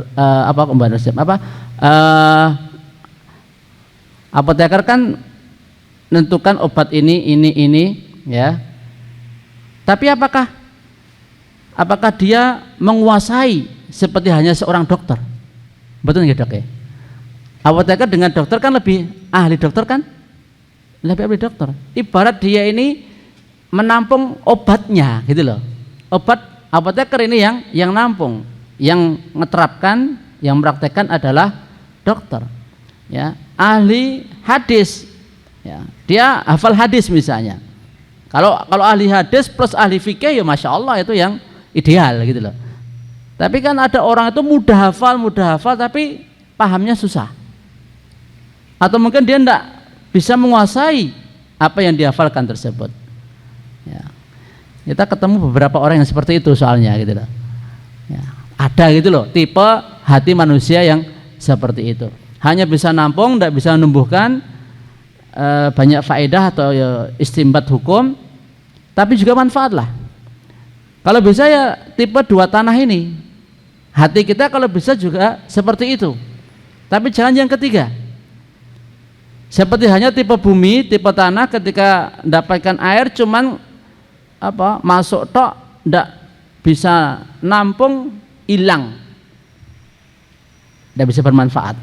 resep apoteker kan menentukan obat ini ya. Tapi apakah dia menguasai seperti hanya seorang dokter? Betul nggak dok ya? Apoteker dengan dokter kan lebih ahli dokter kan? Lebih ahli dokter. Ibarat dia ini menampung obatnya gitu loh. Obat apoteker ini yang nampung, yang menerapkan, yang mempraktekkan adalah dokter. Ya, ahli hadis. Ya, dia hafal hadis misalnya. Kalau ahli hadis plus ahli fikih ya masya Allah itu yang ideal gitu loh. Tapi kan ada orang itu mudah hafal tapi pahamnya susah. Atau mungkin dia tidak bisa menguasai apa yang dihafalkan tersebut. Ya. Kita ketemu beberapa orang yang seperti itu soalnya gitu loh. Ya. Ada gitu loh tipe hati manusia yang seperti itu. Hanya bisa nampung, tidak bisa menumbuhkan banyak faedah atau ya, istimbat hukum, tapi juga manfaat lah. Kalau bisa ya tipe dua tanah ini, hati kita kalau bisa juga seperti itu. Tapi jangan yang ketiga, seperti hanya tipe bumi, tipe tanah, ketika mendapatkan air cuman masuk tok, tidak bisa nampung, hilang, tidak bisa bermanfaat.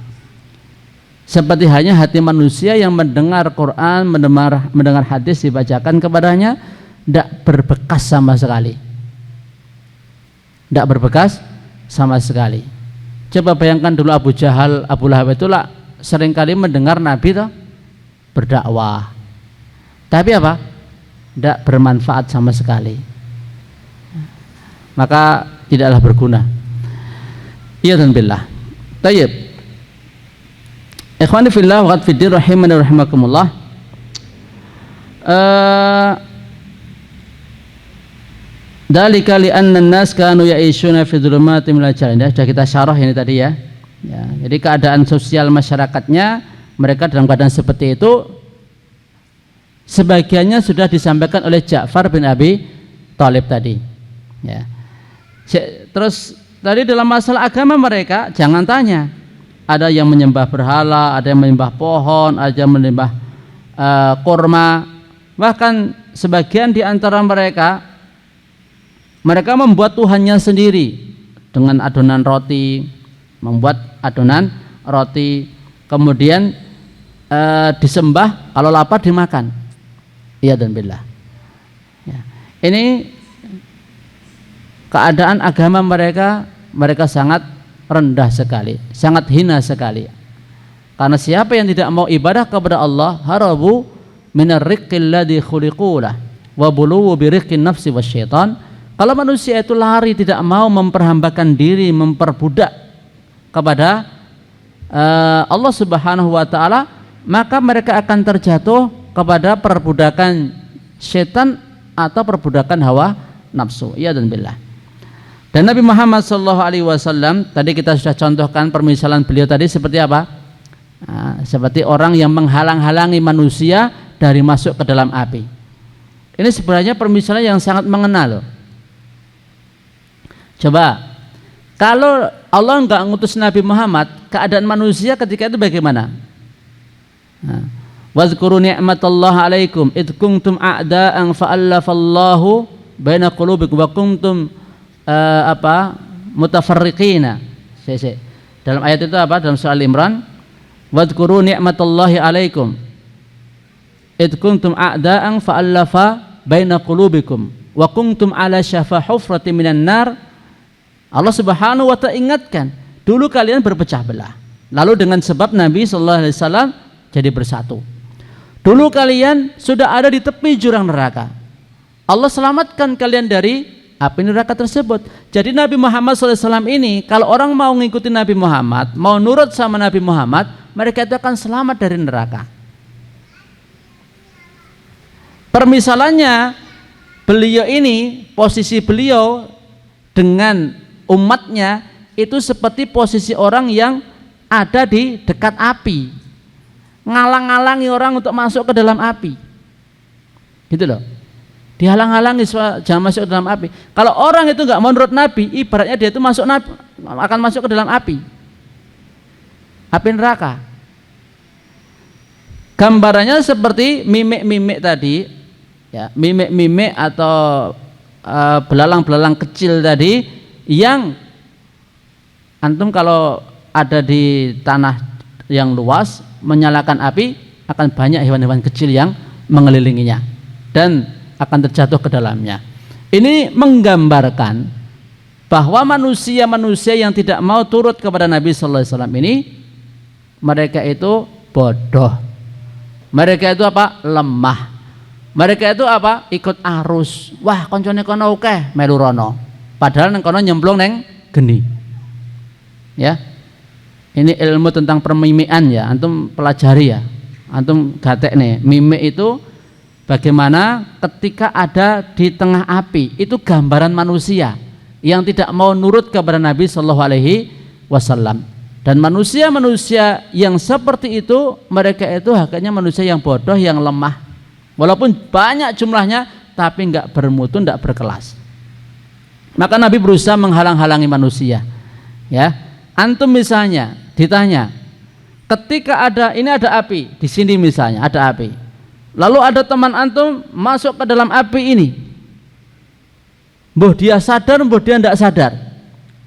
Seperti hanya hati manusia yang mendengar Quran, mendengar hadis dibacakan kepadanya, tidak berbekas sama sekali. Tidak berbekas sama sekali. Coba bayangkan dulu Abu Jahal, Abu Lahab itulah seringkali mendengar Nabi toh berdakwah, tapi apa? Tidak bermanfaat sama sekali. Maka tidaklah berguna. Iya dan billah. Tayyib. Ikhwani fillah wa fiddin rahimani rahimakumullah. Dzalika li anna an-nas kanu ya'ishuna fi dhulumatin minal jahl. Sudah kita syarah ini tadi ya. Ya, jadi keadaan sosial masyarakatnya mereka dalam keadaan seperti itu sebagiannya sudah disampaikan oleh Ja'far bin Abi Thalib tadi. Ya. Terus tadi dalam masalah agama mereka jangan tanya. Ada yang menyembah berhala, ada yang menyembah pohon, ada yang menyembah kurma. Bahkan sebagian di antara mereka membuat Tuhannya sendiri dengan adonan roti, kemudian disembah, kalau lapar dimakan. Iya dan billah. Ya. Ini keadaan agama mereka sangat rendah sekali, sangat hina sekali. Karena siapa yang tidak mau ibadah kepada Allah, harabu minar riqqil ladzi khuliqulah wa buluwu bi riqqin nafsi wasyaitan. Kalau manusia itu lari, tidak mau memperhambakan diri, memperbudak kepada Allah Subhanahu wa taala, maka mereka akan terjatuh kepada perbudakan setan atau perbudakan hawa nafsu. Ya dan billah. Dan Nabi Muhammad SAW tadi kita sudah contohkan permisalan beliau tadi seperti apa? Seperti orang yang menghalang-halangi manusia dari masuk ke dalam api. Ini sebenarnya permisalan yang sangat mengena loh. Coba kalau Allah enggak ngutus Nabi Muhammad, keadaan manusia ketika itu bagaimana? Wazkuru ni'matallahi alaikum id kuntum a'da'an fa'allafallahu baina qulubikum wa kuntum mutafarriqina. Dalam ayat itu apa? Dalam surah Al-Imran, wadhkuru ni'matallahi alaikum id kuntum a'da'an fa'allafa baina qulubikum wa kuntum ala syafa hufratin minan nar. Allah Subhanahu wa ta'ala ingatkan, dulu kalian berpecah belah, lalu dengan sebab Nabi sallallahu alaihi wasallam jadi bersatu. Dulu kalian sudah ada di tepi jurang neraka, Allah selamatkan kalian dari api neraka tersebut. Jadi Nabi Muhammad SAW ini, kalau orang mau ngikutin Nabi Muhammad, mau nurut sama Nabi Muhammad, mereka itu akan selamat dari neraka. Permisalannya, beliau ini, posisi beliau dengan umatnya itu seperti posisi orang yang ada di dekat api, ngalang-ngalangi orang untuk masuk ke dalam api, gitu loh. Dihalang-halangi jangan masuk ke dalam api. Kalau orang itu nggak menurut Nabi, ibaratnya dia itu akan masuk ke dalam api neraka. Gambarannya seperti mimik-mimik tadi, ya, mimik-mimik atau belalang-belalang kecil tadi, yang antum kalau ada di tanah yang luas menyalakan api, akan banyak hewan-hewan kecil yang mengelilinginya dan akan terjatuh ke dalamnya. Ini menggambarkan bahwa manusia-manusia yang tidak mau turut kepada Nabi sallallahu alaihi wasallam ini, mereka itu bodoh. Mereka itu apa? Lemah. Mereka itu apa? Ikut arus. Wah, koncone kono akeh melu rono. Padahal nang kono nyemplung neng geni. Ya. Ini ilmu tentang permimikan ya, antum pelajari ya. Antum gatek nih, mimik itu bagaimana ketika ada di tengah api, itu gambaran manusia yang tidak mau nurut kepada Nabi Shallallahu Alaihi Wasallam. Dan manusia-manusia yang seperti itu, mereka itu hakikatnya manusia yang bodoh, yang lemah. Walaupun banyak jumlahnya, tapi nggak bermutu, nggak berkelas. Maka Nabi berusaha menghalang-halangi manusia. Ya, antum misalnya ditanya, ketika ini ada api di sini misalnya, ada api. Lalu ada teman antum masuk ke dalam api ini. Mbah dia sadar, mbah dia tidak sadar.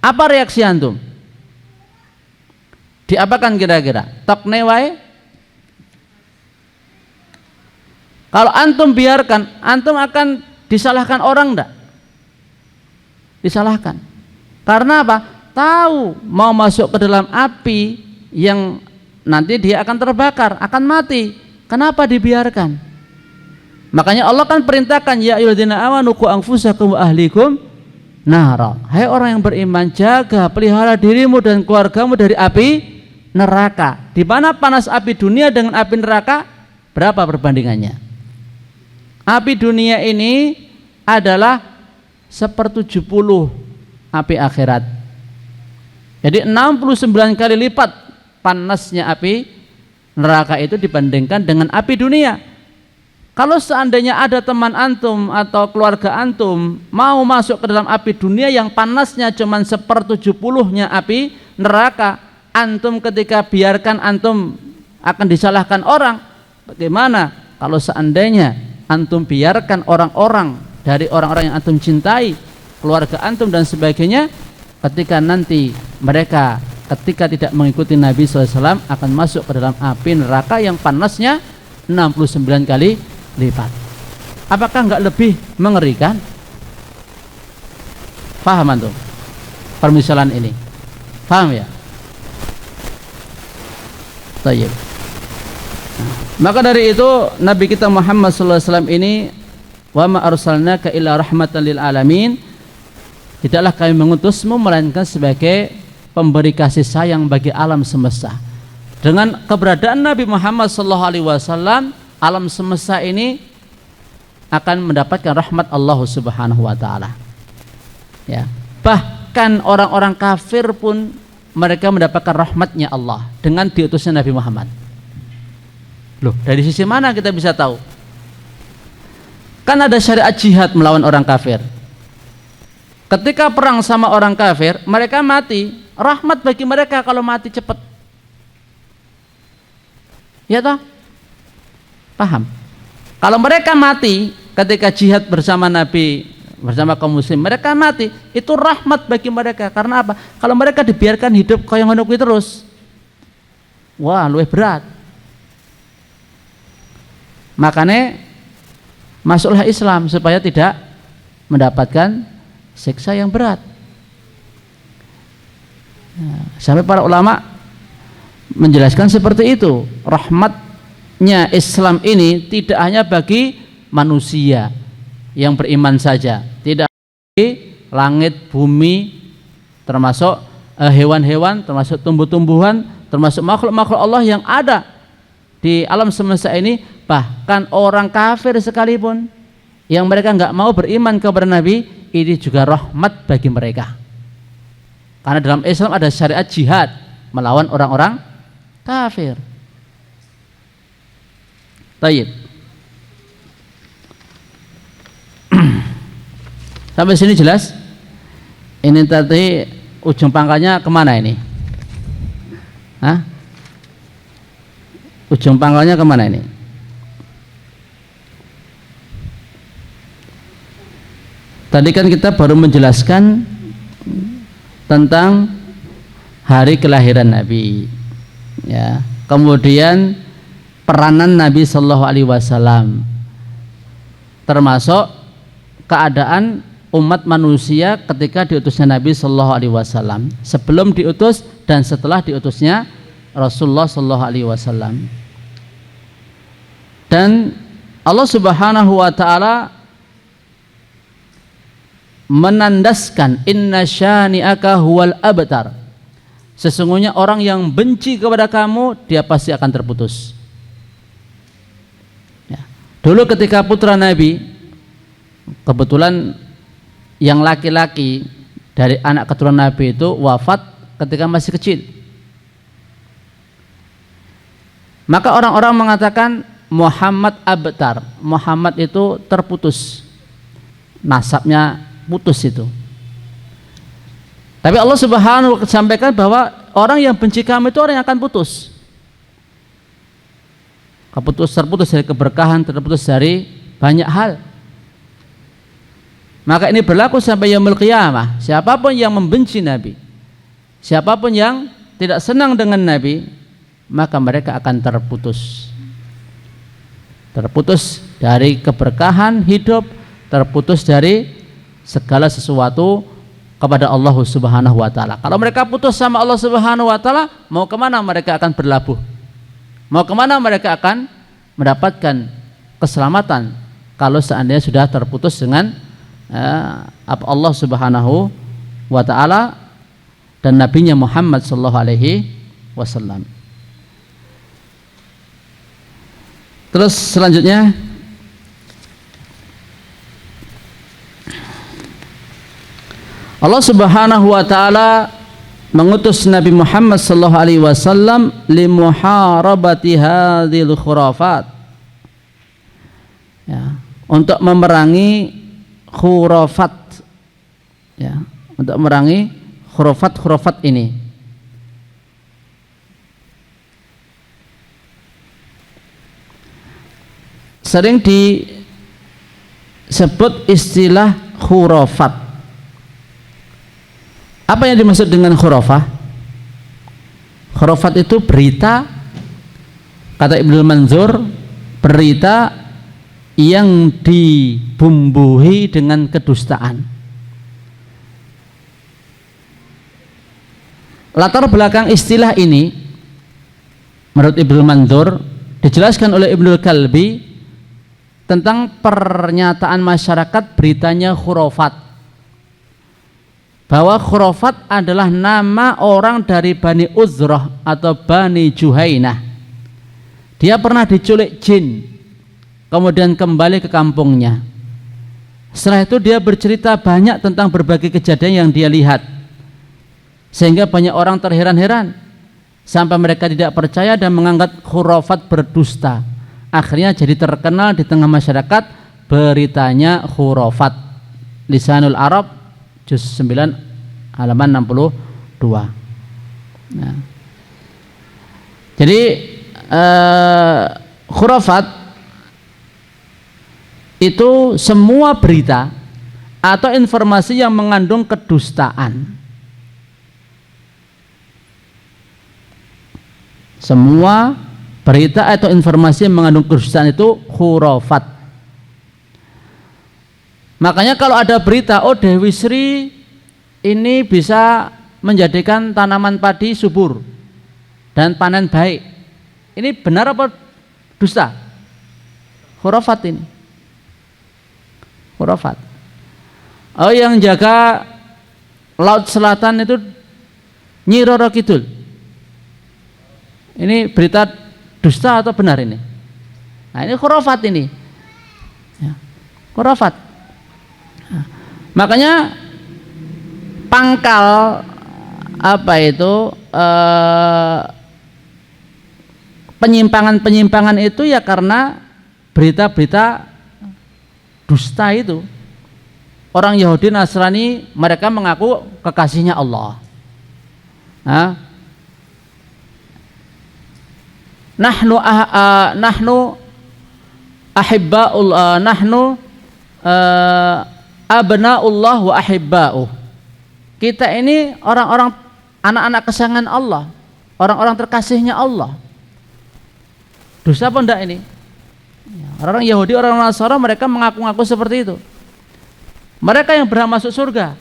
Apa reaksi antum? Diapakan kira-kira? Tokne wae? Kalau antum biarkan, antum akan disalahkan orang enggak? Disalahkan. Karena apa? Tahu mau masuk ke dalam api yang nanti dia akan terbakar, akan mati. Kenapa dibiarkan? Makanya Allah kan perintahkan, ya ayyuhalladzina amanu qu anfusakum wa ahlikum nara. Hai orang yang beriman, jaga, pelihara dirimu dan keluargamu dari api neraka. Di mana panas api dunia dengan api neraka berapa perbandingannya? Api dunia ini adalah 1/70 api akhirat. Jadi 69 kali lipat panasnya api neraka itu dibandingkan dengan api dunia. Kalau seandainya ada teman antum atau keluarga antum mau masuk ke dalam api dunia yang panasnya cuma 1/70-nya api neraka, antum ketika biarkan, antum akan disalahkan orang. Bagaimana kalau seandainya antum biarkan orang-orang dari orang-orang yang antum cintai, keluarga antum dan sebagainya, ketika nanti mereka ketika tidak mengikuti Nabi SAW akan masuk ke dalam api neraka yang panasnya 69 kali lipat. Apakah enggak lebih mengerikan? Paham antum permisalan ini? Paham ya? Tayyib. Maka dari itu Nabi kita Muhammad SAW ini, wa ma arsalnaka illa rahmatan lil alamin, tidaklah kami mengutusmu melainkan sebagai pemberi kasih sayang bagi alam semesta. Dengan keberadaan Nabi Muhammad SAW, alam semesta ini akan mendapatkan rahmat Allah Subhanahu wa taala. Ya. Bahkan orang-orang kafir pun mereka mendapatkan rahmatnya Allah dengan diutusnya Nabi Muhammad. Loh, dari sisi mana kita bisa tahu? Kan ada syariat jihad melawan orang kafir. Ketika perang sama orang kafir, mereka mati, rahmat bagi mereka kalau mati cepat. Ya toh? Paham? Kalau mereka mati ketika jihad bersama Nabi, bersama kaum muslim, mereka mati, itu rahmat bagi mereka. Karena apa? Kalau mereka dibiarkan hidup kayak ngono kuwi terus, wah, luwih berat. Makanya masuklah Islam supaya tidak mendapatkan siksa yang berat. Sampai para ulama menjelaskan seperti itu. Rahmatnya Islam ini tidak hanya bagi manusia yang beriman saja, tidak bagi langit, bumi, termasuk hewan-hewan, termasuk tumbuh-tumbuhan, termasuk makhluk-makhluk Allah yang ada di alam semesta ini, bahkan orang kafir sekalipun yang mereka nggak mau beriman kepada Nabi, ini juga rahmat bagi mereka. Karena dalam Islam ada syariat jihad melawan orang-orang kafir. Tayyib. Sampai sini jelas? Ini tadi ujung pangkalnya kemana ini? Hah? Ujung pangkalnya kemana ini? Tadi kan kita baru menjelaskan tentang hari kelahiran Nabi, ya. Kemudian peranan Nabi Shallallahu Alaihi Wasallam, termasuk keadaan umat manusia ketika diutusnya Nabi Shallallahu Alaihi Wasallam, sebelum diutus dan setelah diutusnya Rasulullah Shallallahu Alaihi Wasallam. Dan Allah Subhanahu Wa Taala menandaskan inna syani'aka huwal abtar, sesungguhnya orang yang benci kepada kamu dia pasti akan terputus. Ya. Dulu ketika putra Nabi, kebetulan yang laki-laki dari anak keturunan Nabi itu wafat ketika masih kecil, maka orang-orang mengatakan Muhammad abtar, Muhammad itu terputus, nasabnya putus itu. Tapi Allah Subhanahu wa Ta'ala sampaikan bahwa orang yang benci kamu itu orang yang akan putus. Terputus dari keberkahan, terputus dari banyak hal. Maka ini berlaku sampai yaumul qiyamah. Siapapun yang membenci Nabi, siapapun yang tidak senang dengan Nabi, maka mereka akan terputus. Terputus dari keberkahan hidup, terputus dari segala sesuatu kepada Allah Subhanahu wa Ta'ala. Kalau mereka putus sama Allah Subhanahu wa Ta'ala, mau kemana mereka akan berlabuh? Mau kemana mereka akan mendapatkan keselamatan kalau seandainya sudah terputus dengan Allah Subhanahu wa Ta'ala dan Nabinya Muhammad sallallahu alaihi wasallam. Terus selanjutnya Allah Subhanahu wa Ta'ala mengutus Nabi Muhammad sallallahu alaihi wasallam limuharabati hadhil khurafat, ya, untuk memerangi khurafat, ya, untuk memerangi khurafat ini. Sering disebut istilah khurafat. Apa yang dimaksud dengan khurafah? Khurafat itu berita, kata Ibnu Manzur, berita yang dibumbuhi dengan kedustaan. Latar belakang istilah ini menurut Ibnu Manzur dijelaskan oleh Ibnu Kalbi tentang pernyataan masyarakat beritanya khurafat, bahwa khurafat adalah nama orang dari Bani Uzrah atau Bani Juhainah. Dia pernah diculik jin, kemudian kembali ke kampungnya. Setelah itu dia bercerita banyak tentang berbagai kejadian yang dia lihat, sehingga banyak orang terheran-heran sampai mereka tidak percaya dan menganggap khurafat berdusta. Akhirnya jadi terkenal di tengah masyarakat beritanya khurafat. Lisanul Arab juz 9 halaman 62. Nah, jadi khurafat itu semua berita atau informasi yang mengandung kedustaan. Semua berita atau informasi yang mengandung kedustaan itu khurafat. Makanya kalau ada berita, oh Dewi Sri ini bisa menjadikan tanaman padi subur dan panen baik, ini benar apa dusta? Khurafat ini, khurafat. Oh, yang jaga laut selatan itu Nyi Roro Kidul, ini berita dusta atau benar ini? Nah, ini khurafat ini, ya, khurafat. Nah, makanya pangkal apa itu penyimpangan-penyimpangan itu ya karena berita-berita dusta itu. Orang Yahudi Nasrani mereka mengaku kekasihnya Allah. Nahnu ahibba'ul nahnu abna'ullah wa ahibba'uh. Kita ini orang-orang anak-anak kesayangan Allah, orang-orang terkasihnya Allah. Dosa apa enggak ini? Orang Yahudi, orang Nasara mereka mengaku-ngaku seperti itu. Mereka yang berhak masuk surga,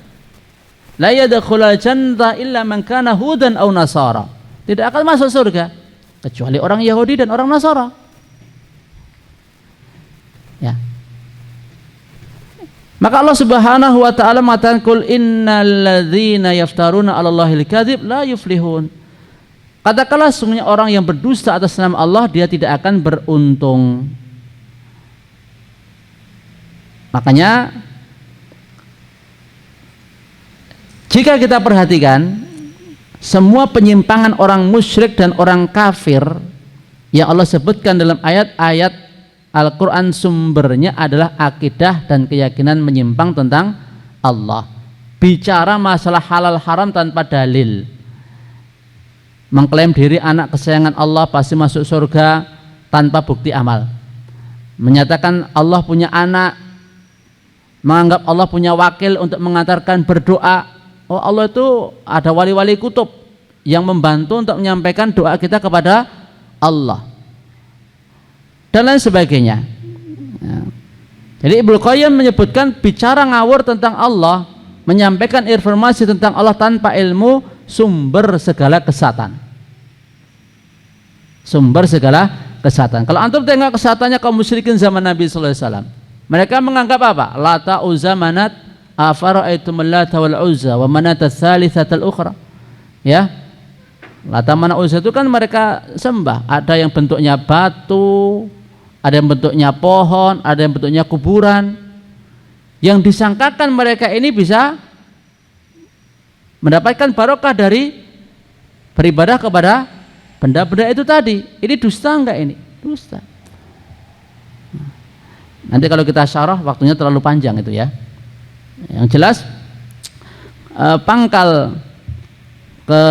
la yadkhulul jannata illa man kana hudan aw nasara. Tidak akan masuk surga kecuali orang Yahudi dan orang Nasara. Ya. Maka Allah Subhanahu wa taala mengatakan qul innal ladzina yaftaruna 'alallahil kadzib la yuflihun. Katakanlah sesungguhnya orang yang berdusta atas nama Allah dia tidak akan beruntung. Makanya jika kita perhatikan semua penyimpangan orang musyrik dan orang kafir yang Allah sebutkan dalam ayat-ayat Al-Quran, sumbernya adalah akidah dan keyakinan menyimpang tentang Allah. Bicara masalah halal haram tanpa dalil, mengklaim diri anak kesayangan Allah pasti masuk surga tanpa bukti amal, menyatakan Allah punya anak, menganggap Allah punya wakil untuk mengantarkan berdoa. Oh, Allah itu ada wali-wali kutub yang membantu untuk menyampaikan doa kita kepada Allah dan lain sebagainya. Ya. Jadi Ibnu Qayyim menyebutkan bicara ngawur tentang Allah, menyampaikan informasi tentang Allah tanpa ilmu, sumber segala kesatan. Sumber segala kesatan. Kalau antum tengok kesatannya kaum musyrikin zaman Nabi sallallahu alaihi wasallam, mereka menganggap apa? Lata, Uzza, Manat, afara'aitum Lata wal Uzza wa Manata tsalitsatal ukhra. Ya. Lata, Manat, Uzza itu kan mereka sembah. Ada yang bentuknya batu, ada yang bentuknya pohon, ada yang bentuknya kuburan. Yang disangkakan mereka ini bisa mendapatkan barokah dari beribadah kepada benda-benda itu tadi. Ini dusta enggak ini? Dusta. Nanti kalau kita syarah waktunya terlalu panjang itu ya. Yang jelas pangkal ke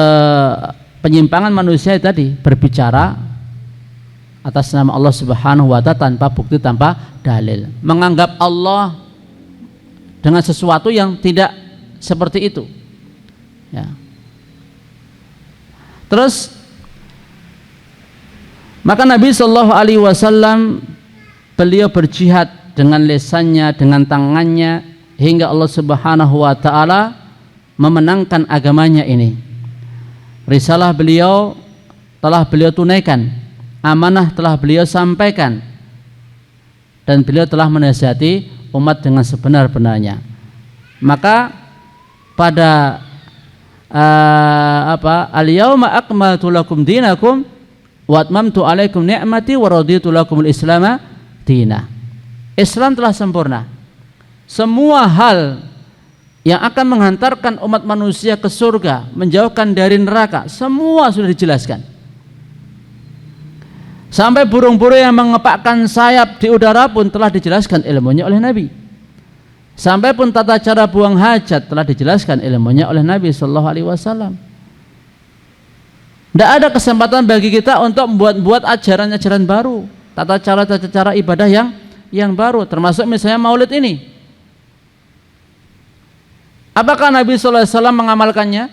penyimpangan manusia tadi berbicara atas nama Allah Subhanahu wa taala tanpa bukti, tanpa dalil, menganggap Allah dengan sesuatu yang tidak seperti itu. Ya. Terus maka Nabi Shallallahu Alaihi Wasallam beliau berjihad dengan lisannya, dengan tangannya, hingga Allah Subhanahu wa taala memenangkan agamanya ini. Risalah beliau telah beliau tunaikan, amanah telah beliau sampaikan, dan beliau telah menasihati umat dengan sebenar-benarnya. Maka pada al-yauma akmaltu lakum dinakum wa atmamtu alaikum ni'mati wa raditu lakumul islama dina. Islam telah sempurna. Semua hal yang akan menghantarkan umat manusia ke surga, menjauhkan dari neraka, semua sudah dijelaskan. Sampai burung-burung yang mengepakkan sayap di udara pun telah dijelaskan ilmunya oleh Nabi. Sampai pun tata cara buang hajat telah dijelaskan ilmunya oleh Nabi Sallallahu Alaihi Wasallam. Tidak ada kesempatan bagi kita untuk membuat ajaran-ajaran baru, tata cara ibadah yang baru, termasuk misalnya maulid ini. Apakah Nabi Sallallahu Alaihi Wasallam mengamalkannya?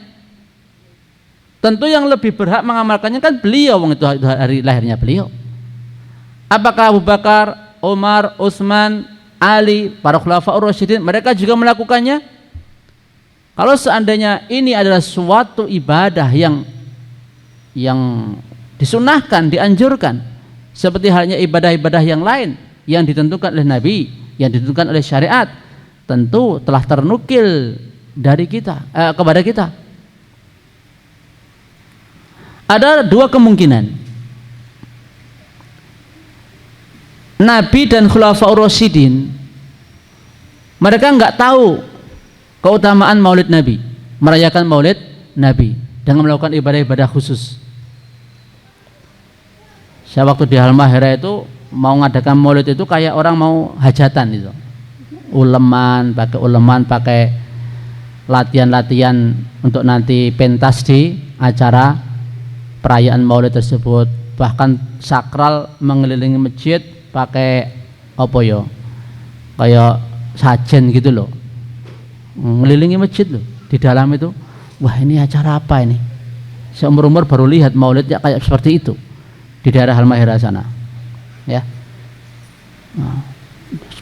Tentu yang lebih berhak mengamalkannya kan beliau, itu hari lahirnya beliau. Apakah Abu Bakar, Umar, Utsman, Ali, para khulafaur rasyidin, mereka juga melakukannya. Kalau seandainya ini adalah suatu ibadah yang disunahkan, dianjurkan, seperti halnya ibadah-ibadah yang lain yang ditentukan oleh Nabi, yang ditentukan oleh syariat, tentu telah ternukil dari kita kepada kita. Ada dua kemungkinan. Nabi dan khulafaur rasyidin mereka enggak tahu keutamaan Maulid Nabi, merayakan Maulid Nabi dengan melakukan ibadah-ibadah khusus. Saya waktu di Halmahera itu mau ngadakan Maulid itu kayak orang mau hajatan itu. Uleman, pakai latihan-latihan untuk nanti pentas di acara perayaan Maulid tersebut. Bahkan sakral mengelilingi masjid pakai apa ya, kayak sajen gitu loh, ngelilingi masjid loh. Di dalam itu, wah ini acara apa ini, seumur-umur baru lihat Maulidnya kayak seperti itu di daerah Halmahera sana ya.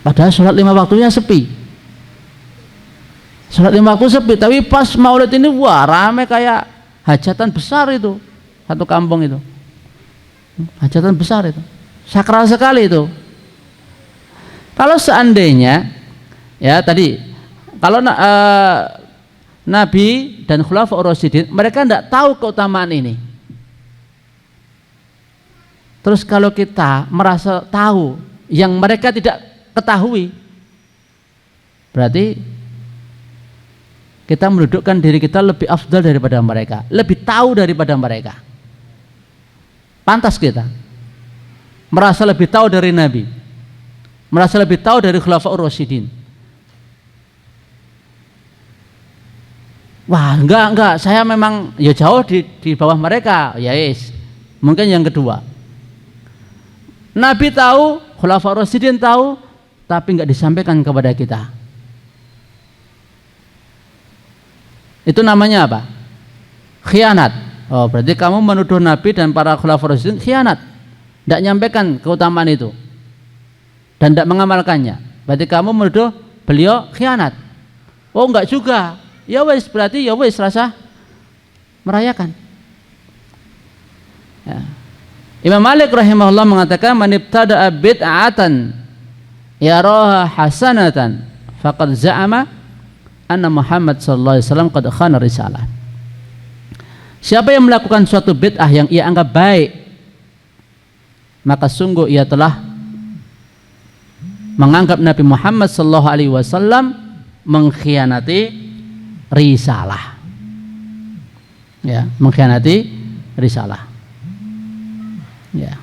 Padahal sholat 5 waktunya sepi, sholat 5 waktu sepi, tapi pas Maulid ini wah rame kayak hajatan besar itu. Satu kampung itu hajatan besar itu, sakral sekali itu. Kalau seandainya ya tadi, kalau Nabi dan khulafaur rasyidin mereka tidak tahu keutamaan ini, terus kalau kita merasa tahu yang mereka tidak ketahui, berarti kita mendudukkan diri kita lebih afdal daripada mereka, lebih tahu daripada mereka. Pantas kita merasa lebih tahu dari Nabi, merasa lebih tahu dari khulafaur rasyidin. Wah, enggak, saya memang ya jauh di bawah mereka. Ya yes. Mungkin yang kedua. Nabi tahu, khulafaur rasyidin tahu, tapi enggak disampaikan kepada kita. Itu namanya apa? Khianat. Oh, berarti kamu menuduh Nabi dan para khulafaur rasyidin khianat, tidak nyampaikan keutamaan itu dan tidak mengamalkannya. Berarti kamu menuduh beliau khianat. Oh, enggak juga. Ya wes, berarti ya wes rasa merayakan. Ya. Imam Malik rahimahullah mengatakan, man ibtada'a bid'atan yaraha hasanatan faqad za'ama anna Muhammad sallallahu alaihi wasallam qad khana risalah. Siapa yang melakukan suatu bid'ah yang ia anggap baik, maka sungguh ia telah menganggap Nabi Muhammad sallallahu alaihi wasallam mengkhianati risalah. Ya, mengkhianati risalah. Ya.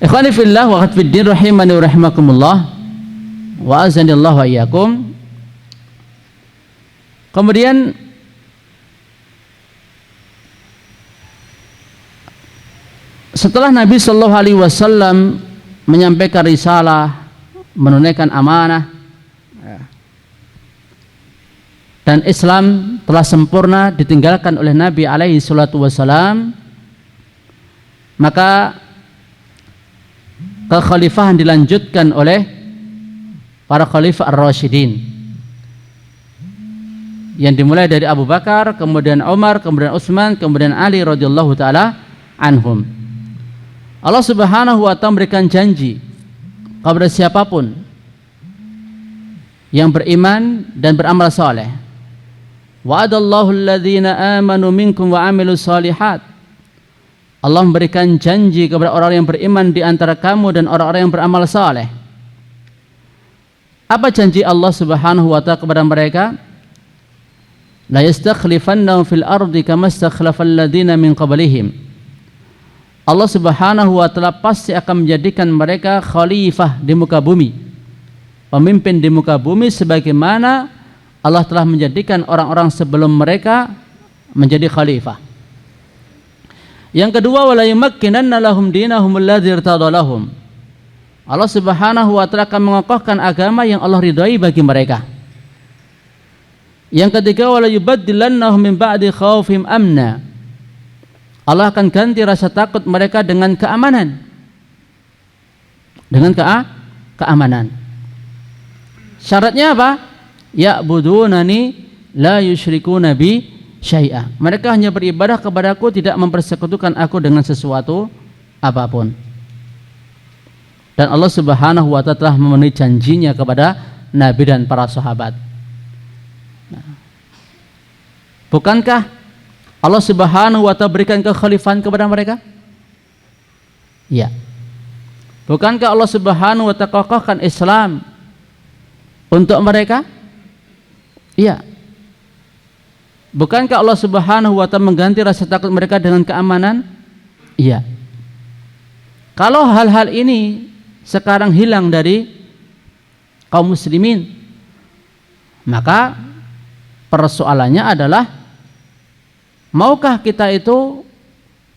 Ikhwani fillah wa akhwati fiddin rahimani wa rahimakumullah wa azanillahu wa iyyakum. Kemudian setelah Nabi sallallahu alaihi wasallam menyampaikan risalah, menunaikan amanah, dan Islam telah sempurna ditinggalkan oleh Nabi alaihi salatu wasallam, maka kekhalifahan dilanjutkan oleh para khalifah ar-rasyidin yang dimulai dari Abu Bakar, kemudian Umar, kemudian Utsman, kemudian Ali radhiyallahu taala anhum. Allah Subhanahu wa ta'ala memberikan janji kepada siapapun yang beriman dan beramal saleh. Wa'adallahu alladhina amanu minkum wa amilus salihat. Allah memberikan janji kepada orang yang beriman di antara kamu dan orang-orang yang beramal saleh. Apa janji Allah Subhanahu wa ta'ala kepada mereka? La yastakhlifannahum fil ardi kama istakhlafal ladzina min qablihim. Allah Subhanahu wa ta'ala pasti akan menjadikan mereka khalifah di muka bumi, pemimpin di muka bumi, sebagaimana Allah telah menjadikan orang-orang sebelum mereka menjadi khalifah. Yang kedua, wala yumakkinanna lahum dinahum alladzi irtada lahum. Allah Subhanahu wa ta'ala akan mengokohkan agama yang Allah ridhai bagi mereka. Yang ketiga, wala yubaddilannahum min ba'di khaufihim amna. Allah akan ganti rasa takut mereka dengan keamanan. Dengan keamanan. Syaratnya apa? Ya'budunani la yusyrikuna bi syai'a. Mereka hanya beribadah kepadaku, tidak mempersekutukan aku dengan sesuatu apapun. Dan Allah Subhanahu wa ta'ala telah memenuhi janjinya kepada Nabi dan para sahabat. Bukankah Allah Subhanahu wa ta'ala berikan kekhalifahan kepada mereka? Ya. Bukankah Allah Subhanahu wa ta'ala kokohkan Islam untuk mereka? Iya. Bukankah Allah Subhanahu wa ta'ala mengganti rasa takut mereka dengan keamanan? Iya. Kalau hal-hal ini sekarang hilang dari kaum muslimin, maka persoalannya adalah, maukah kita itu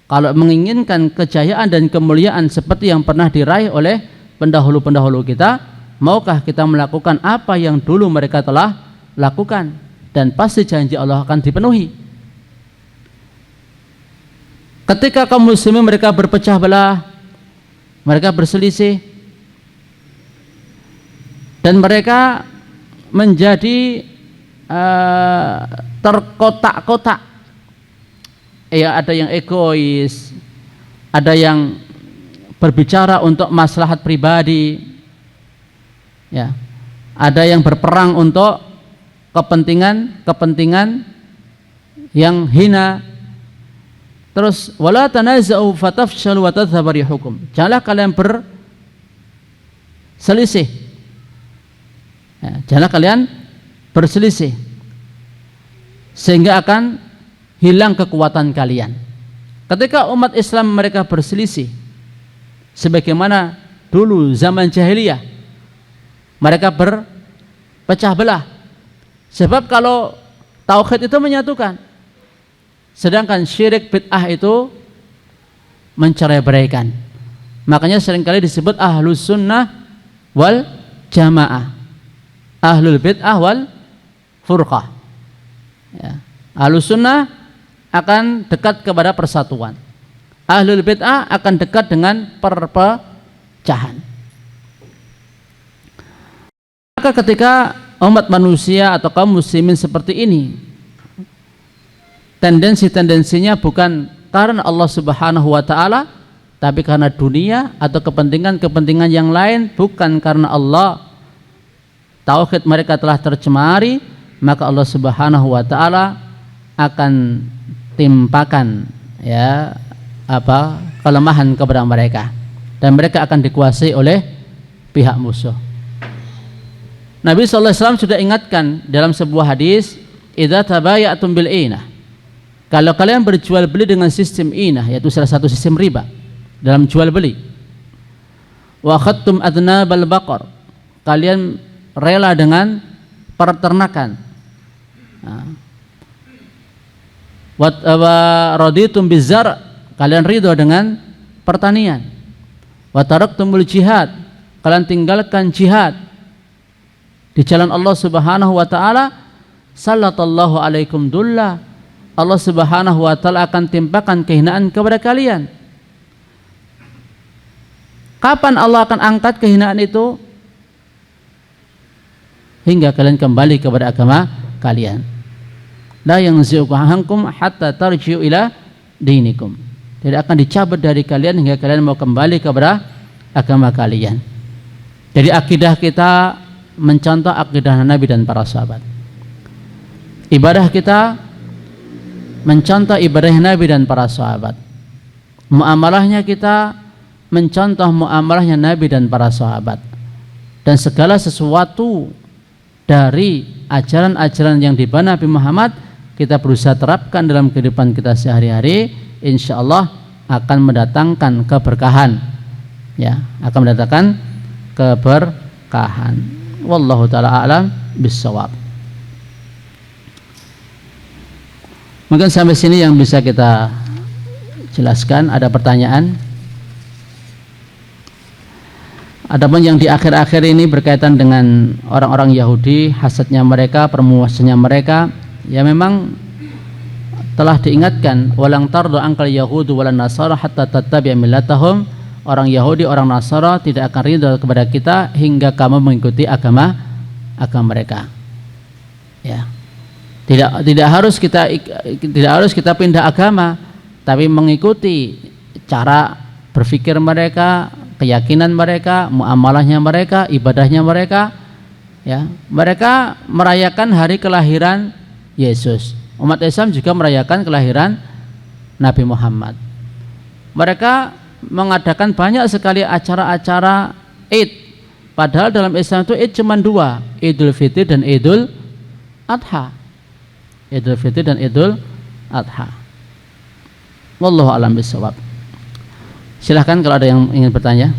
kalau menginginkan kejayaan dan kemuliaan seperti yang pernah diraih oleh pendahulu-pendahulu kita, maukah kita melakukan apa yang dulu mereka telah lakukan, dan pasti janji Allah akan dipenuhi. Ketika kaum muslimin mereka berpecah belah, mereka berselisih, dan mereka menjadi terkotak-kotak. Ya, ada yang egois, ada yang berbicara untuk maslahat pribadi, ya, ada yang berperang untuk kepentingan yang hina. Terus wala tanaza'u fatafshalu wa tadhhabu rihukum. Janganlah kalian berselisih. Ya, janganlah kalian berselisih sehingga akan hilang kekuatan kalian. Ketika umat Islam mereka berselisih sebagaimana dulu zaman jahiliyah, mereka berpecah belah. Sebab kalau tauhid itu menyatukan, sedangkan syirik bid'ah itu mencerai-beraikan. Makanya seringkali disebut ahlus sunnah wal jamaah, ahlul bid'ah wal furqah. Ya. Ahlus sunnah akan dekat kepada persatuan, ahlul bid'ah akan dekat dengan perpecahan. Maka ketika umat manusia atau kaum muslimin seperti ini, tendensinya bukan karena Allah Subhanahu wa ta'ala, tapi karena dunia atau kepentingan yang lain, bukan karena Allah. Tauhid mereka telah tercemari, maka Allah Subhanahu wa ta'ala akan timpakan kelemahan kepada mereka, dan mereka akan dikuasai oleh pihak musuh. Nabi SAW sudah ingatkan dalam sebuah hadis, idza tabayatum bil inah, kalau kalian berjual beli dengan sistem inah, yaitu salah satu sistem riba dalam jual beli, wa akhadtum adnabal baqar, kalian rela dengan peternakan, wa raditum bizar, kalian ridho dengan pertanian, wa taraktumul jihad, kalian tinggalkan jihad di jalan Allah Subhanahu wa ta'ala, sallatallahu alaikum dullah, Allah Subhanahu wa ta'ala akan timpakan kehinaan kepada kalian. Kapan Allah akan angkat kehinaan itu? Hingga kalian kembali kepada agama kalian. La yanzi'ukum ankum hatta tarji'u ila dinikum. Tidak akan dicabut dari kalian hingga kalian mau kembali kepada agama kalian. Jadi akidah kita mencontoh akidah Nabi dan para sahabat. Ibadah kita mencontoh ibadah Nabi dan para sahabat. Muamalahnya kita mencontoh muamalahnya Nabi dan para sahabat. Dan segala sesuatu dari ajaran-ajaran yang dibawa Nabi Muhammad kita berusaha terapkan dalam kehidupan kita sehari-hari, insya Allah akan mendatangkan keberkahan, ya, akan mendatangkan keberkahan. Wallahu ta'ala a'lam bissawab. Mungkin sampai sini yang bisa kita jelaskan. Ada pertanyaan? Adapun yang di akhir-akhir ini berkaitan dengan orang-orang Yahudi, hasadnya mereka, permuasannya mereka, ya memang telah diingatkan, walang tardu angkal yahudu walan nasara hatta tattabi'a millatahum, orang Yahudi, orang Nasara tidak akan ridho kepada kita hingga kamu mengikuti agama mereka. Ya. Tidak harus kita pindah agama, tapi mengikuti cara berpikir mereka, keyakinan mereka, muamalahnya mereka, ibadahnya mereka. Ya, mereka merayakan hari kelahiran Yesus. Umat Islam juga merayakan kelahiran Nabi Muhammad. Mereka mengadakan banyak sekali acara-acara Id. Padahal dalam Islam itu Id cuma dua, Idul Fitri dan Idul Adha. Idul Fitri dan Idul Adha. Wallahu a'lam bishawab. Silahkan kalau ada yang ingin bertanya.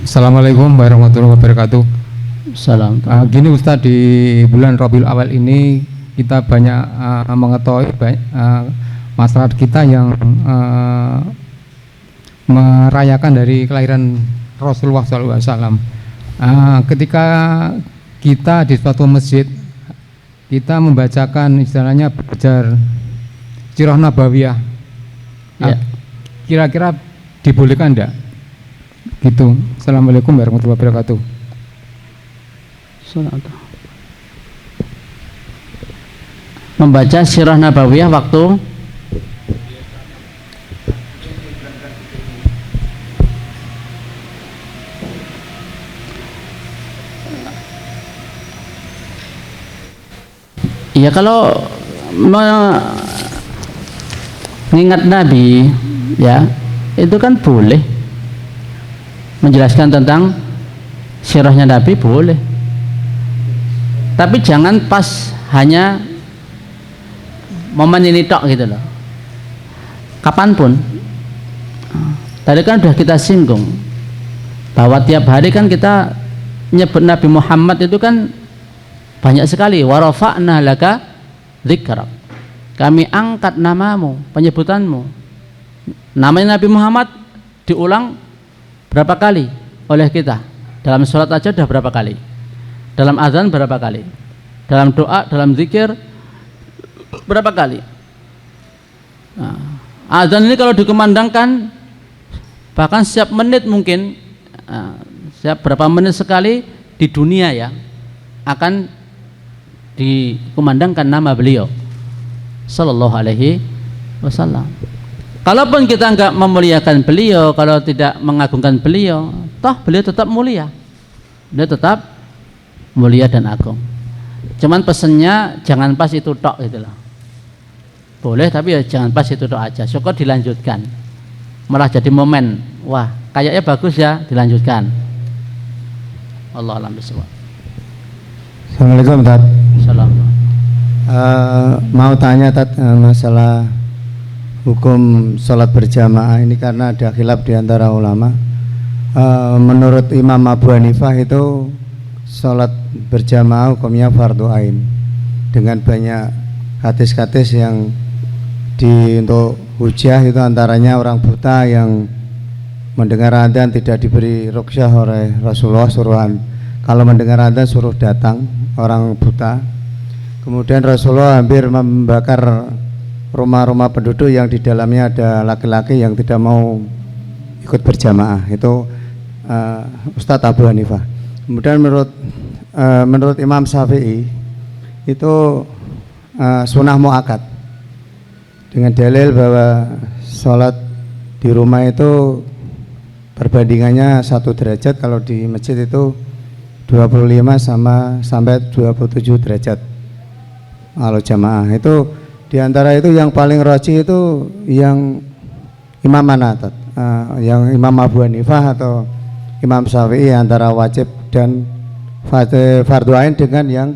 Assalamualaikum warahmatullahi wabarakatuh. Salam. Gini Ustaz, di bulan Rabiul Awal ini kita banyak mengetahui masyarakat kita yang merayakan dari kelahiran Rasulullah SAW. Ketika kita di suatu masjid, kita membacakan istilahnya belajar Sirah Nabawiyah. Ya. Kira-kira dibolehkan enggak? Gitu. Assalamualaikum warahmatullahi wabarakatuh. Membaca Sirah Nabawiyah waktu ya, kalau mengingat Nabi, ya itu kan boleh. Menjelaskan tentang sirahnya Nabi boleh, tapi jangan pas hanya momen ini tok gitu loh. Kapanpun. Tadi kan sudah kita singgung bahwa tiap hari kan kita nyebut Nabi Muhammad itu kan banyak sekali. Wa rafa'na laka dzikrak. Kami angkat namamu, penyebutanmu. Namanya Nabi Muhammad diulang berapa kali oleh kita? Dalam sholat aja sudah berapa kali? Dalam azan berapa kali? Dalam doa, dalam zikir berapa kali? Nah, azan ini kalau dikumandangkan bahkan setiap menit mungkin, setiap berapa menit sekali di dunia ya akan dikumandangkan nama beliau Sallallahu Alaihi Wasallam. Kalaupun kita enggak memuliakan beliau, kalau tidak mengagungkan beliau, toh beliau tetap mulia. Beliau tetap mulia dan agung. Cuman pesennya jangan pas itu tok gitu loh. Boleh tapi ya jangan pas itu tok aja. Syukur dilanjutkan. Malah jadi momen, wah kayaknya bagus ya, dilanjutkan. Allah alam bisawab. Assalamualaikum Tat. Salam. Mau tanya Tat, masalah hukum sholat berjamaah ini karena ada khilaf di antara ulama. Menurut Imam Abu Hanifah itu sholat berjamaah hukumnya fardu ain, dengan banyak hadis-hadis yang untuk hujah itu antaranya orang buta yang mendengar adzan tidak diberi ruqyah oleh Rasulullah, suruhan kalau mendengar adzan suruh datang orang buta. Kemudian Rasulullah hampir membakar rumah-rumah penduduk yang di dalamnya ada laki-laki yang tidak mau ikut berjamaah. Itu Ustadz Abu Hanifah. Kemudian menurut Imam Syafi'i itu sunnah muakkad, dengan dalil bahwa sholat di rumah itu perbandingannya 1 derajat, kalau di masjid itu 25 sampai 27 derajat kalau jamaah. Itu diantara itu yang paling rajih itu yang Imam mana? Yang Imam Abu Hanifah atau Imam Syafi'i antara wajib dan fardu ain dengan yang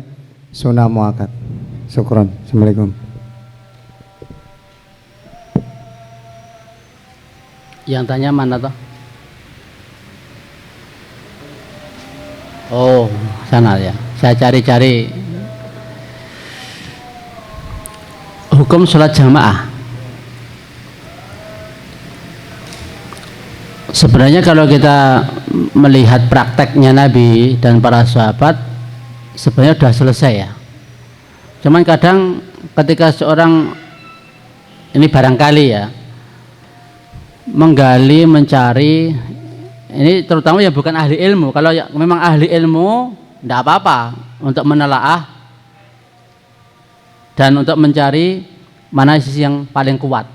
sunnah muakkad. Syukron. Assalamualaikum. Yang tanya mana toh? Oh, sana ya. Saya cari-cari hukum sholat jamaah. Sebenarnya kalau kita melihat prakteknya Nabi dan para sahabat, sebenarnya sudah selesai ya. Cuman kadang ketika seorang ini barangkali ya, menggali, mencari, ini terutama yang bukan ahli ilmu. Kalau ya, memang ahli ilmu, tidak apa-apa untuk menelaah dan untuk mencari mana sisi yang paling kuat.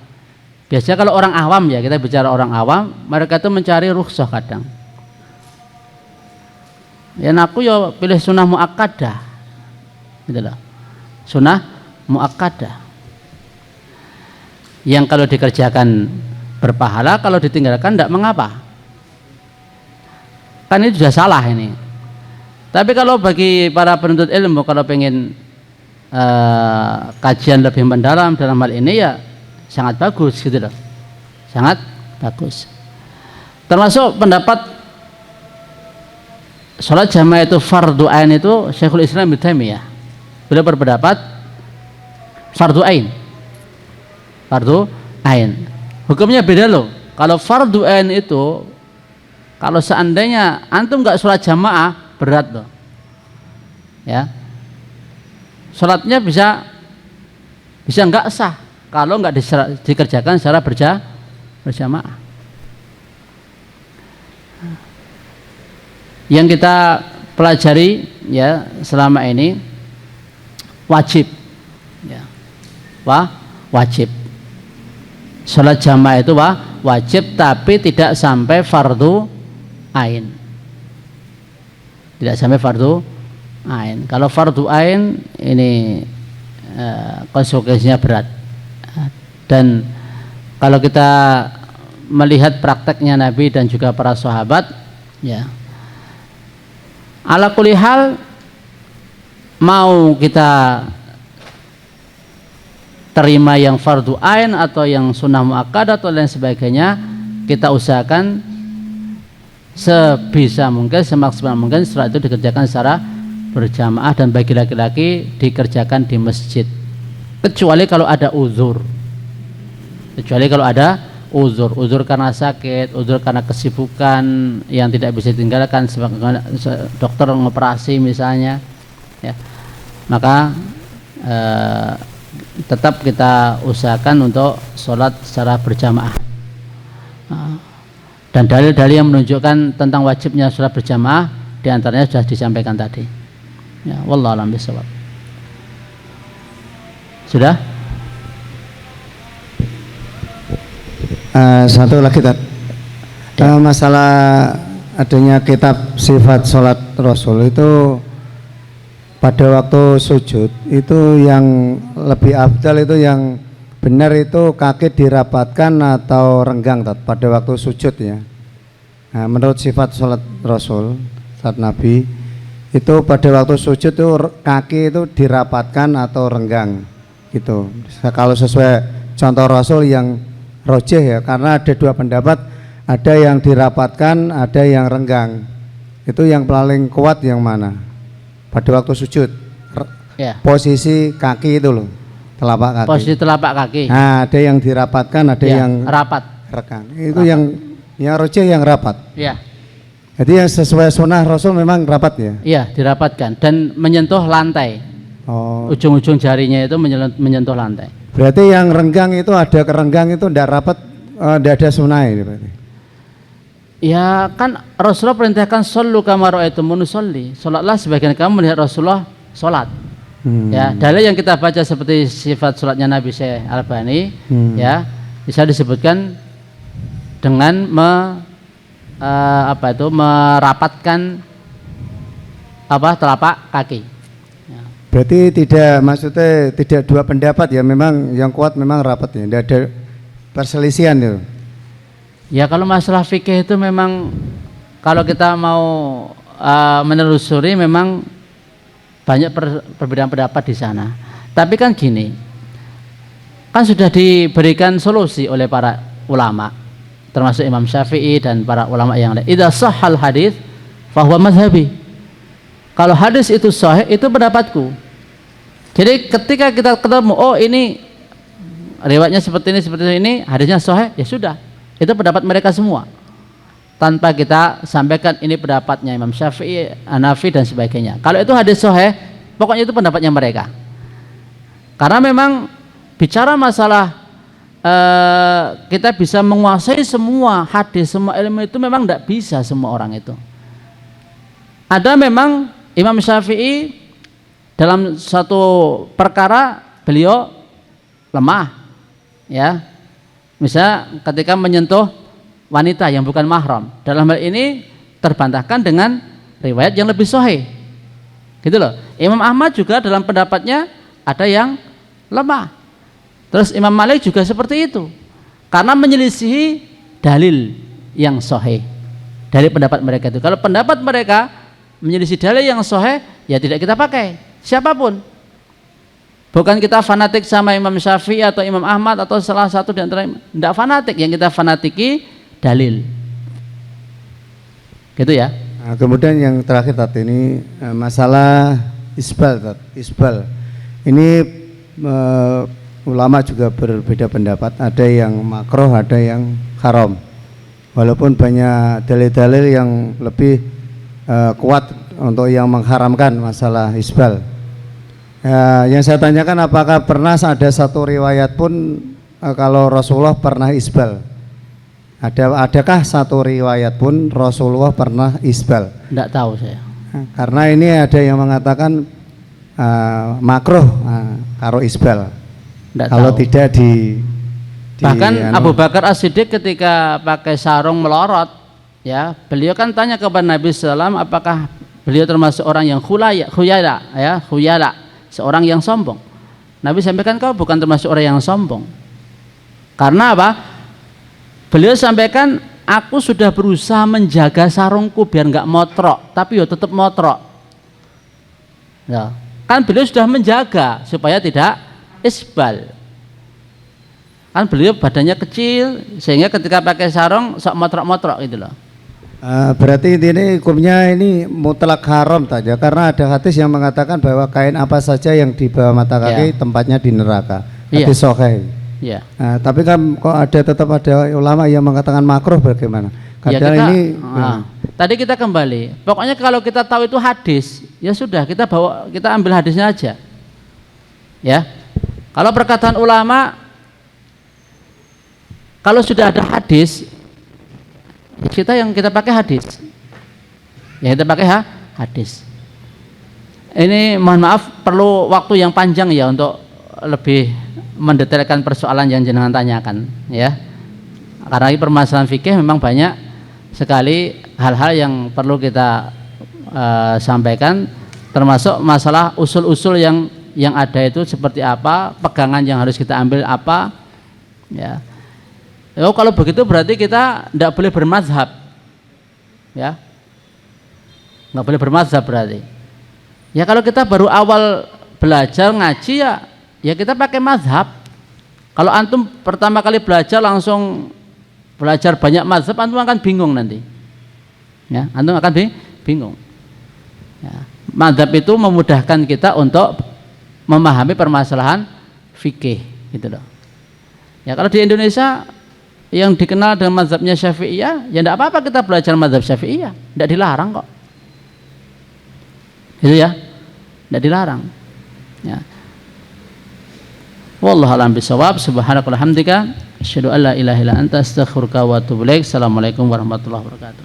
Biasanya kalau orang awam ya, kita bicara orang awam, mereka itu mencari rukhsah kadang. Ya aku ya pilih sunnah muakkadah, gitu loh. Sunnah muakkadah. Yang kalau dikerjakan berpahala, kalau ditinggalkan tidak mengapa. Kan ini sudah salah ini. Tapi kalau bagi para penuntut ilmu, kalau pengen kajian lebih mendalam dalam hal ini ya sangat bagus gitu loh, sangat bagus. Termasuk pendapat sholat jamaah itu fardu ain itu Syekhul Islam Ibnu Taimiyah. Beliau berpendapat fardu ain. Fardu ain. Hukumnya beda loh. Kalau fardu ain itu, kalau seandainya antum nggak sholat jamaah berat loh. Ya. Sholatnya bisa nggak sah kalau nggak dikerjakan secara berjamaah. Yang kita pelajari ya selama ini wajib ya. Wajib sholat jamaah itu wajib, tapi tidak sampai fardu ain, tidak sampai fardu ain. Kalau fardu ain ini konsekuensinya berat. Dan kalau kita melihat prakteknya Nabi dan juga para sahabat ya, ala kulli hal, mau kita terima yang fardu ain atau yang sunnah muakkadah atau lain sebagainya, kita usahakan sebisa mungkin, semaksimal mungkin setelah itu dikerjakan secara berjamaah, dan bagi laki-laki dikerjakan di masjid, kecuali kalau ada uzur. Kecuali kalau ada uzur karena sakit, uzur karena kesibukan yang tidak bisa ditinggalkan, sebagaimana dokter mengoperasi misalnya ya, maka tetap kita usahakan untuk sholat secara berjamaah. Dan dalil-dalil yang menunjukkan tentang wajibnya sholat berjamaah diantaranya sudah disampaikan tadi ya, wallahu a'lam bishawab. Sudah? Satu lagi masalah adanya kitab sifat sholat Rasul itu, pada waktu sujud itu yang lebih afdal, itu yang benar itu kaki dirapatkan atau renggang pada waktu sujud ya. Nah, menurut sifat sholat Rasul, saat Nabi itu pada waktu sujud itu kaki itu dirapatkan atau renggang gitu. Kalau sesuai contoh Rasul yang rojih ya, karena ada dua pendapat, ada yang dirapatkan, ada yang renggang. Itu yang paling kuat yang mana? Pada waktu sujud ya. Posisi kaki itu loh, telapak kaki. Posisi telapak kaki. Nah, ada yang dirapatkan, ada ya, yang rapat. Rekang. Itu rapat. yang rojih yang rapat. Ya. Jadi yang sesuai sunnah Rasul memang rapat ya? Iya, dirapatkan dan menyentuh lantai. Oh. Ujung-ujung jarinya itu menyentuh lantai. Berarti yang renggang itu, ada kerenggang itu tidak rapat, tidak ada sunnah ini berarti. Ya kan Rasulullah perintahkan shollu kama ra'aitumuni sholli. Salatlah sebagian kamu melihat Rasulullah salat. Ya, dalil yang kita baca seperti sifat salatnya Nabi Syekh Albani ya, bisa disebutkan dengan merapatkan telapak kaki. Berarti maksudnya tidak dua pendapat ya, memang yang kuat memang rapat ya, tidak ada perselisihan itu. Ya kalau masalah fikih itu memang kalau kita mau menelusuri memang banyak perbedaan pendapat di sana. Tapi kan gini, kan sudah diberikan solusi oleh para ulama, termasuk Imam Syafi'i dan para ulama yang lain. Idza shahhal hadits fahuwa mazhabi. Kalau hadis itu sahih, itu pendapatku. Jadi ketika kita ketemu, oh ini riwayatnya seperti ini, hadisnya sahih, ya sudah, itu pendapat mereka semua, tanpa kita sampaikan ini pendapatnya Imam Syafi'i, Hanafi dan sebagainya. Kalau itu hadis sahih, pokoknya itu pendapatnya mereka. Karena memang bicara masalah kita bisa menguasai semua hadis, semua ilmu itu memang tidak bisa semua orang itu. Ada memang Imam Syafi'i dalam satu perkara beliau lemah, ya. Misal ketika menyentuh wanita yang bukan mahram, dalam hal ini terbantahkan dengan riwayat yang lebih sahih, gitu loh. Imam Ahmad juga dalam pendapatnya ada yang lemah. Terus Imam Malik juga seperti itu, karena menyelisihi dalil yang sahih dari pendapat mereka itu. Kalau pendapat mereka menyelisih dalil yang sahih, ya tidak kita pakai, siapapun. Bukan kita fanatik sama Imam Syafi'i atau Imam Ahmad atau salah satu di antara, tidak fanatik. Yang kita fanatiki dalil, gitu ya. Nah, kemudian yang terakhir tadi ini masalah isbal. Isbal ini ulama juga berbeda pendapat. Ada yang makruh, ada yang haram. Walaupun banyak dalil-dalil yang lebih kuat untuk yang mengharamkan masalah isbal. Yang saya tanyakan, apakah pernah ada satu riwayat pun kalau Rasulullah pernah isbal? Adakah satu riwayat pun Rasulullah pernah isbal? Tidak tahu saya. Karena ini ada yang mengatakan makruh karo isbal. Kalau tahu. tidak Bahkan Abu Bakar As-Siddiq ketika pakai sarung melorot, ya, beliau kan tanya kepada Nabi SAW, apakah beliau termasuk orang yang khuyala, seorang yang sombong. Nabi sampaikan, kau bukan termasuk orang yang sombong. Karena apa? Beliau sampaikan, aku sudah berusaha menjaga sarungku biar nggak motrok, tapi ya tetap motrok. Ya, kan beliau sudah menjaga supaya tidak isbal. Kan beliau badannya kecil sehingga ketika pakai sarung sok motrok-motrok gitu loh. Berarti ini hukumnya ini mutlak haram saja, karena ada hadis yang mengatakan bahwa kain apa saja yang di bawah mata kaki tempatnya di neraka. Hadis sahih. Iya. Tapi kan kok tetap ada ulama yang mengatakan makruh, bagaimana? Kadang ini tadi kita kembali. Pokoknya kalau kita tahu itu hadis, ya sudah kita ambil hadisnya aja. Ya. Kalau perkataan ulama, kalau sudah ada hadis, kita pakai hadis. Ya, kita pakai hadis. Ini mohon maaf perlu waktu yang panjang ya untuk lebih mendetailkan persoalan yang jenengan tanyakan, ya. Karena ini permasalahan fikih memang banyak sekali hal-hal yang perlu kita sampaikan, termasuk masalah usul-usul yang ada itu seperti apa, pegangan yang harus kita ambil apa, ya. Kalau begitu berarti kita tidak boleh bermazhab, ya, nggak boleh bermazhab berarti. Ya kalau kita baru awal belajar ngaji ya kita pakai mazhab. Kalau antum pertama kali belajar langsung belajar banyak mazhab, antum akan bingung nanti. Ya, antum akan bingung. Ya, mazhab itu memudahkan kita untuk memahami permasalahan fikih, gitu loh. Ya kalau di Indonesia yang dikenal dengan mazhabnya Syafi'iyah, ya tidak apa-apa kita belajar mazhab Syafi'iyah, tidak dilarang kok. Itu ya, tidak dilarang. Ya. Wallahu a'lam bishawab. Subhanakallahumma hamdika asyhadu an la ilaha illa anta astaghfiruka wa atubu ilaik. Assalamualaikum warahmatullahi wabarakatuh.